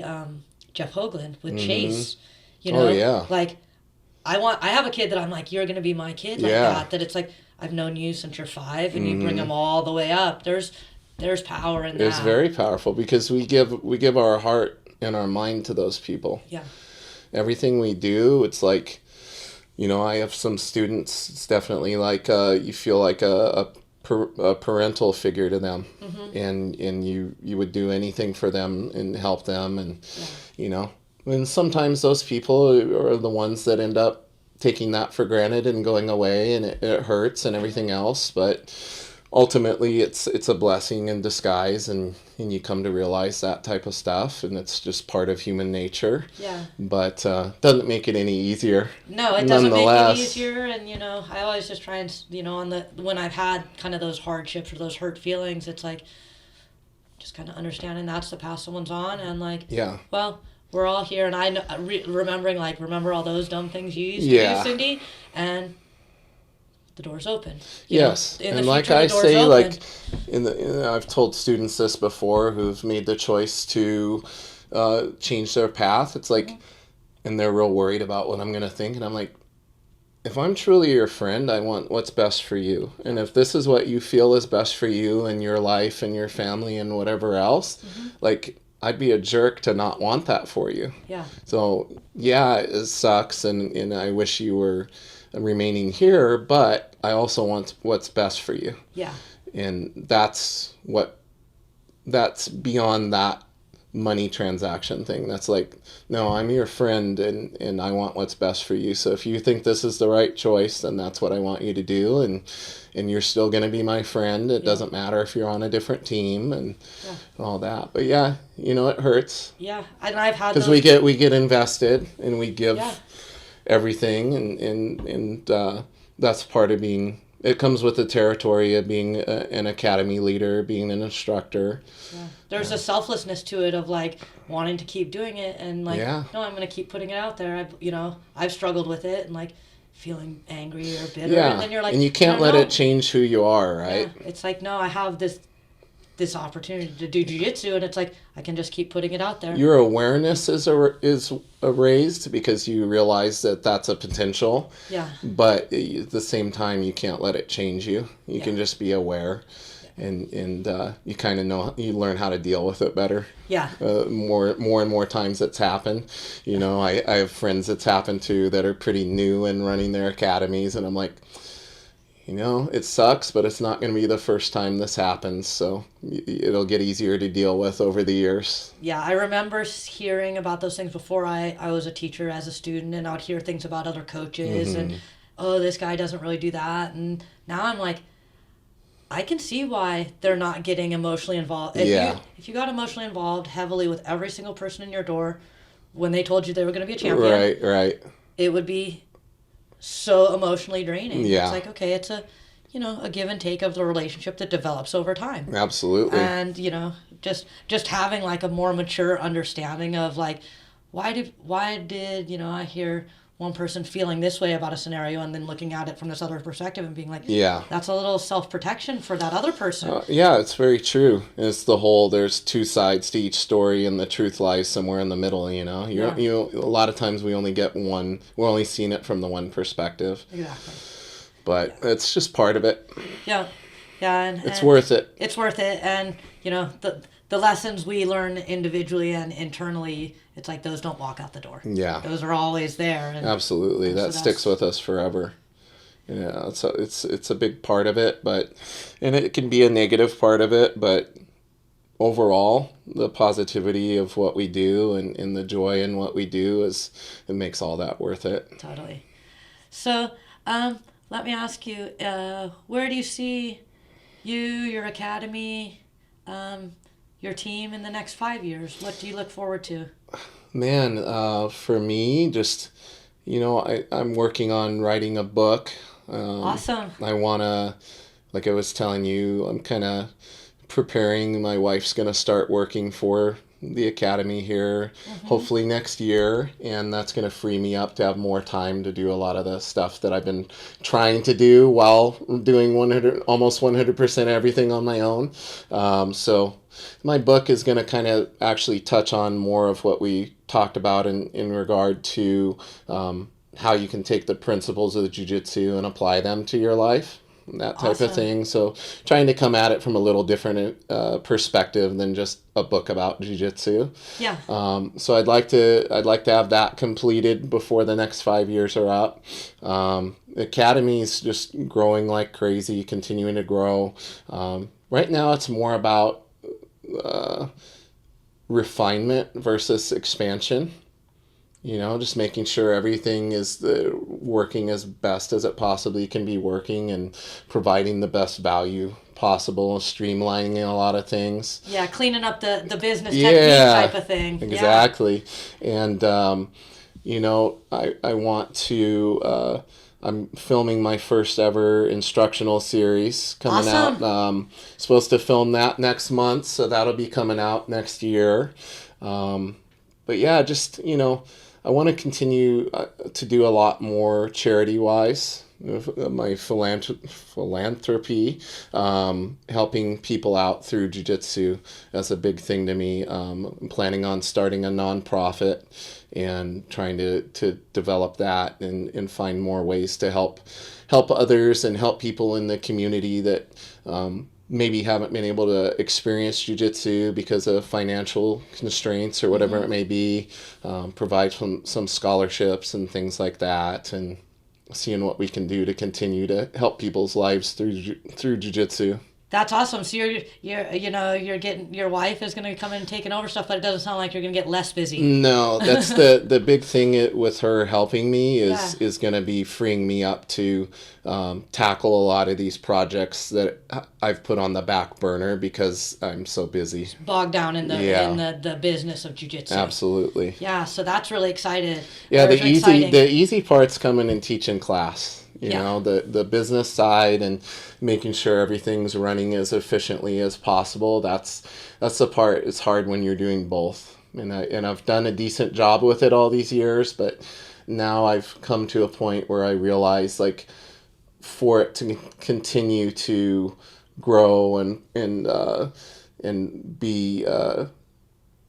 Jeff Hoagland with Chase, like I have a kid that I'm like, you're going to be my kid, like that it's like, I've known you since you're 5 and you bring them all the way up. There's there's power in It's that. very powerful because we give our heart and our mind to those people. Yeah. Everything we do, it's like, I have some students, it's definitely like you feel like a parental figure to them. And you would do anything for them and help them. And, and sometimes those people are the ones that end up taking that for granted and going away, and it hurts and everything else. But ultimately it's a blessing in disguise, and you come to realize that type of stuff, and it's just part of human nature. Yeah. But doesn't make it any easier. No, it doesn't make it easier. And I always just try and when I've had kind of those hardships or those hurt feelings, it's like just kind of understanding that's the path someone's on, and well, we're all here. And I know, remember all those dumb things you used to do, Cindy, and the door's open. Yes, and like I say, like I've told students this before who've made the choice to change their path. It's like, and they're real worried about what I'm going to think, and I'm like, if I'm truly your friend, I want what's best for you. And if this is what you feel is best for you and your life and your family and whatever else, like, I'd be a jerk to not want that for you. Yeah. So yeah, it sucks, and I wish you were remaining here, but I also want what's best for you. Yeah. And that's beyond that money transaction thing. That's like, no, I'm your friend, and I want what's best for you. So if you think this is the right choice, then that's what I want you to do, and you're still going to be my friend. It doesn't matter if you're on a different team and all that. But yeah, it hurts. Yeah, and I've had because we get invested and we give everything, and that's part of being. It comes with the territory of being an academy leader, being an instructor. Yeah. There's a selflessness to it of like wanting to keep doing it, and like, no, I'm going to keep putting it out there. I've struggled with it, and like feeling angry or bitter, and then you're like, and you can't let it change who you are, right? Yeah. It's like, no, I have this opportunity to do jiu-jitsu, and it's like I can just keep putting it out there. Your awareness is raised because you realize that that's a potential. Yeah. But at the same time, you can't let it change you. You can just be aware, and you kind of know, you learn how to deal with it better. Yeah. More and more times it's happened. I have friends it's happened to that are pretty new and running their academies, and I'm like, it sucks, but it's not going to be the first time this happens, so it'll get easier to deal with over the years. Yeah, I remember hearing about those things before I was a teacher as a student, and I would hear things about other coaches, and, oh, this guy doesn't really do that, and now I'm like, I can see why they're not getting emotionally involved. If you got emotionally involved heavily with every single person in your door when they told you they were going to be a champion, right, it would be so emotionally draining. Yeah. It's like, okay, it's a give and take of the relationship that develops over time. Absolutely. And just having like a more mature understanding of like, why did I hear one person feeling this way about a scenario, and then looking at it from this other perspective and being like, that's a little self-protection for that other person. Yeah, it's very true. It's there's two sides to each story, and the truth lies somewhere in the middle. A lot of times we only get one. We're only seeing it from the one perspective. Exactly. But it's just part of it. Yeah, and it's worth it. It's worth it, and the lessons we learn individually and internally, it's like those don't walk out the door. Yeah. Those are always there. And absolutely. That sticks with us forever. Yeah, it's a big part of it, and it can be a negative part of it, but overall, the positivity of what we do and the joy in what we do it makes all that worth it. Totally. So, let me ask you, where do you see your academy, your team in the next 5 years? What do you look forward to? Man, for me, just, I'm working on writing a book. Awesome. I want to, like I was telling you, I'm kind of preparing. My wife's going to start working for the academy here, hopefully next year, and that's going to free me up to have more time to do a lot of the stuff that I've been trying to do while doing almost 100% everything on my own. So my book is going to kind of actually touch on more of what we talked about in regard to how you can take the principles of the jiu-jitsu and apply them to your life. that type Awesome. of thing. So trying to come at it from a little different perspective than just a book about jiu-jitsu. Yeah. So I'd like to have that completed before the next 5 years are up. The academy is just growing like crazy, continuing to grow. Right now, it's more about refinement versus expansion. Just making sure everything is working as best as it possibly can be working and providing the best value possible, streamlining a lot of things. Yeah, cleaning up the business technique type of thing. Exactly. And, I want to, I'm filming my first ever instructional series coming Awesome. out. Supposed to film that next month, so that'll be coming out next year. But yeah, just, I want to continue to do a lot more charity-wise. My philanthropy, helping people out through jiu-jitsu, that's a big thing to me. I'm planning on starting a nonprofit and trying to develop that and find more ways to help others and help people in the community that maybe haven't been able to experience jiu-jitsu because of financial constraints or whatever it may be. Provide some scholarships and things like that, and seeing what we can do to continue to help people's lives through jiu-jitsu. That's awesome. So you're getting, your wife is going to come in and taking over stuff, but it doesn't sound like you're going to get less busy. No, that's the big thing with her helping me is going to be freeing me up to tackle a lot of these projects that I've put on the back burner because I'm so busy. Bogged down in the business of jiu-jitsu. Absolutely. Yeah, so that's really exciting. Yeah, the easy part's coming and teaching class. You know, the business side and making sure everything's running as efficiently as possible. That's the part. It's hard when you're doing both. And I've done a decent job with it all these years, but now I've come to a point where I realize, like, for it to continue to grow and be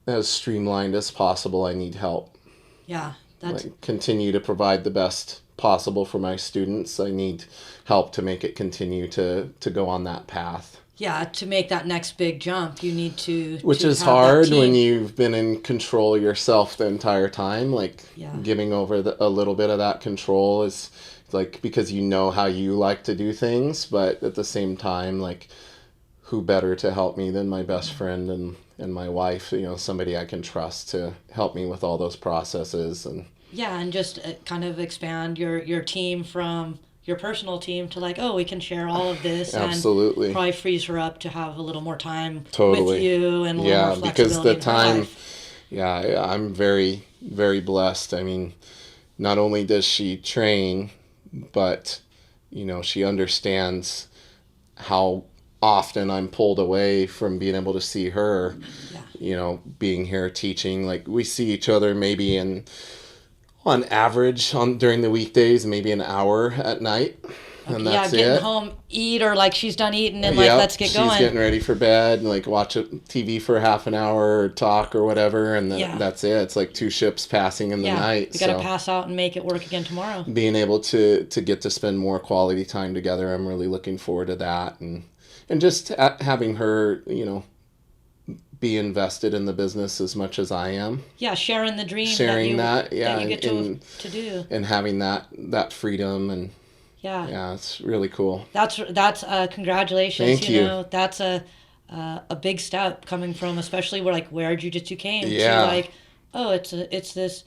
as streamlined as possible, I need help. Yeah, that's continue to provide the best possible for my students. I need help to make it continue to go on that path. Yeah, to make that next big jump, you need to. Which is hard when you've been in control yourself the entire time. Like, giving over a little bit of that control is like, because you know how you like to do things, but at the same time, like, who better to help me than my best friend and my wife, somebody I can trust to help me with all those processes. And just kind of expand your team from your personal team to, like, we can share all of this. Absolutely. And probably frees her up to have a little more time with you and a little more flexibility because the in her time, life. I'm very, very blessed. I mean, not only does she train, but, she understands how often I'm pulled away from being able to see her, being here teaching. Like, we see each other maybe on average during the weekdays, maybe an hour at night. And that's getting home, eat, or like she's done eating and let's get going. She's getting ready for bed and like watch TV for half an hour or talk or whatever, and then that's it. It's like two ships passing in the night. You got to pass out and make it work again tomorrow. Being able to get to spend more quality time together, I'm really looking forward to that, and just having her, be invested in the business as much as I am. Yeah, sharing the dream. That you get to do. And having that freedom and. Yeah, it's really cool. That's congratulations. Thank you. That's a big step coming from, especially where jiu-jitsu came to, like, it's this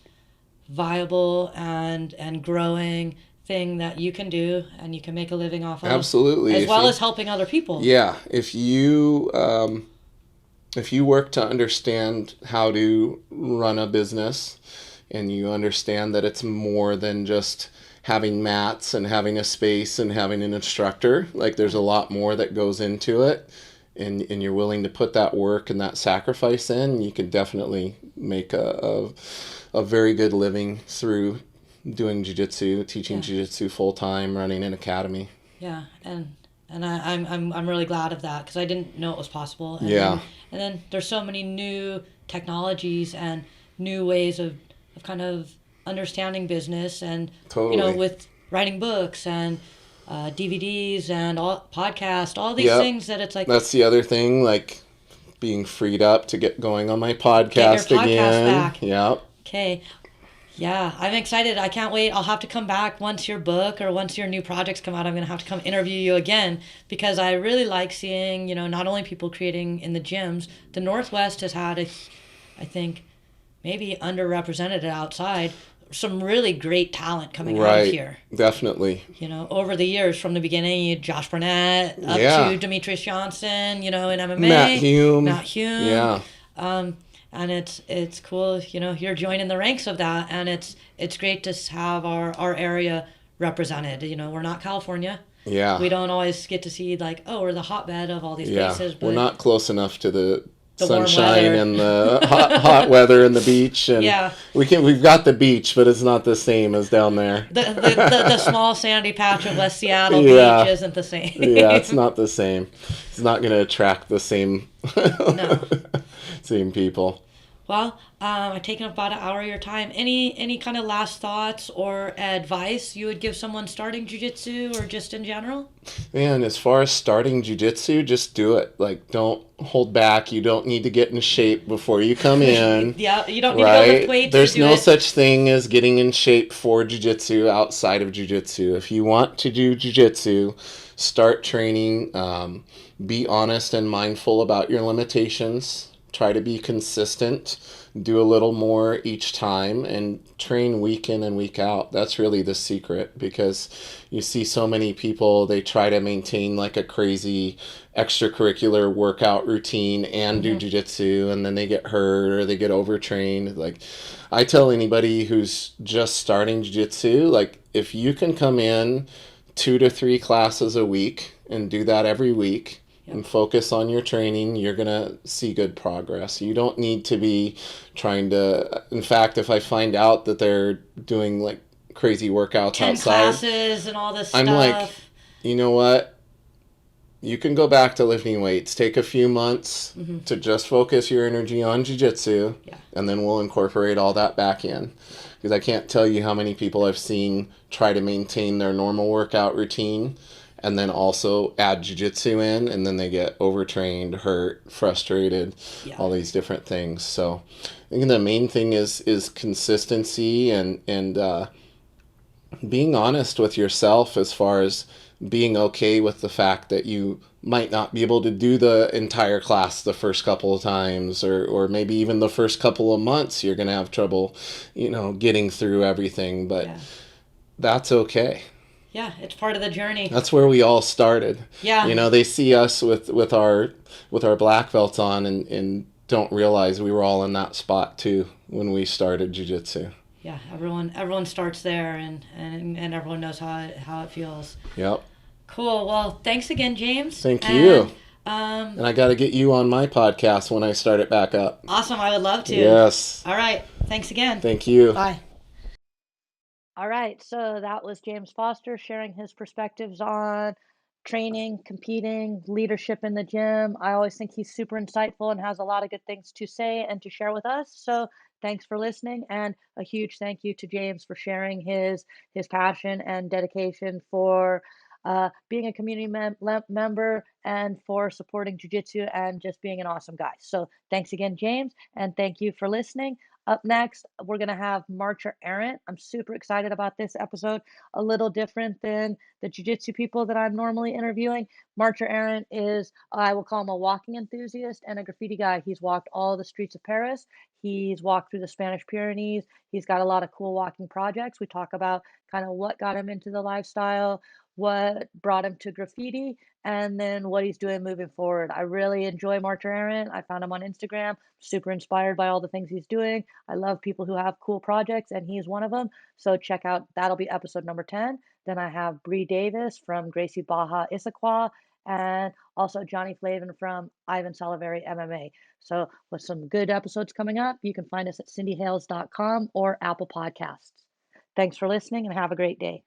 viable and growing thing that you can do and you can make a living off of. Absolutely. As well as helping other people. Yeah, if you work to understand how to run a business and you understand that it's more than just having mats and having a space and having an instructor, like, there's a lot more that goes into it, and you're willing to put that work and that sacrifice in, you can definitely make a very good living through doing jiu-jitsu, teaching jiu-jitsu full-time, running an academy. Yeah, and I'm really glad of that, because I didn't know it was possible. And then there's so many new technologies and new ways of kind of understanding business and with writing books and DVDs and all podcast, all these Yep. things that it's like That's the other thing, like being freed up to get going on my get your podcast podcast again. back. Yep. Okay. Yeah, I'm excited. I can't wait. I'll have to come back once your book or once your new projects come out. I'm going to have to come interview you again because I really like seeing, not only people creating in the gyms. The Northwest has had, I think, maybe underrepresented outside, some really great talent coming out of Right. here. Definitely. Over the years, from the beginning, you had Josh Burnett up Yeah. to Demetrius Johnson, in MMA. Matt Hume. Matt Hume. Yeah. And it's cool, you're joining the ranks of that, and it's great to have our area represented. We're not California. Yeah. We don't always get to see like, oh, we're the hotbed of all these places. But We're not close enough to the warm sunshine weather. and the hot weather and the beach. And Yeah. we've got the beach, but it's not the same as down there. The small sandy patch of West Seattle Yeah. beach isn't the same. Yeah, it's not the same. It's not going to attract the same No. same people. Well, I've taken up about an hour of your time. Any kind of last thoughts or advice you would give someone starting jiu-jitsu or just in general? Man, as far as starting jiu-jitsu, just do it. Like, don't hold back. You don't need to get in shape before you come in. Yeah, you don't need to go lift Right? weights. There's or do no it. such thing as getting in shape for jiu-jitsu outside of jiu-jitsu. If you want to do jiu-jitsu, start training. Be honest and mindful about your limitations. Try to be consistent. Do a little more each time and train week in and week out. That's really the secret, because you see so many people, they try to maintain like a crazy extracurricular workout routine and do jiu-jitsu, and then they get hurt or they get overtrained. Like, I tell anybody who's just starting jiu-jitsu, like, if you can come in 2 to 3 classes a week and do that every week and focus on your training, you're going to see good progress. You don't need to be trying to, in fact, if I find out that they're doing like crazy workouts 10 outside, classes and all this I'm stuff. like, you know what? You can go back to lifting weights. Take a few months to just focus your energy on jiu-jitsu, and then we'll incorporate all that back in. Because I can't tell you how many people I've seen try to maintain their normal workout routine and then also add jiu-jitsu in, and then they get overtrained, hurt, frustrated, all these different things. So I think the main thing is consistency and being honest with yourself, as far as being okay with the fact that you might not be able to do the entire class the first couple of times, or maybe even the first couple of months you're going to have trouble, getting through everything, but that's okay. Yeah, it's part of the journey. That's where we all started. Yeah. They see us with our black belts on and don't realize we were all in that spot too when we started jiu-jitsu. Yeah, everyone starts there, and everyone knows how it feels. Yep. Cool. Well, thanks again, James. Thank you. And And I got to get you on my podcast when I start it back up. awesome. I would love to. Yes. All right. Thanks again. Thank you. Bye. All right, so that was James Foster sharing his perspectives on training, competing, leadership in the gym. I always think he's super insightful and has a lot of good things to say and to share with us. So thanks for listening, and a huge thank you to James for sharing his passion and dedication for being a community member and for supporting jiu-jitsu and just being an awesome guy. So thanks again, James, and thank you for listening. Up next, we're going to have Marcher Errant. I'm super excited about this episode. A little different than the jiu-jitsu people that I'm normally interviewing. Marcher Errant is, I will call him a walking enthusiast and a graffiti guy. He's walked all the streets of Paris. He's walked through the Spanish Pyrenees. He's got a lot of cool walking projects. We talk about kind of what got him into the lifestyle, what brought him to graffiti, and then what he's doing moving forward. I really enjoy Marcher Errant. I found him on Instagram, super inspired by all the things he's doing. I love people who have cool projects, and he's one of them. So check out, that'll be episode number 10. Then I have Bree Davis from Gracie Baja Issaquah, and also Johnny Flavin from Ivan Saliveri MMA. So with some good episodes coming up, you can find us at cindyhales.com or Apple Podcasts. Thanks for listening and have a great day.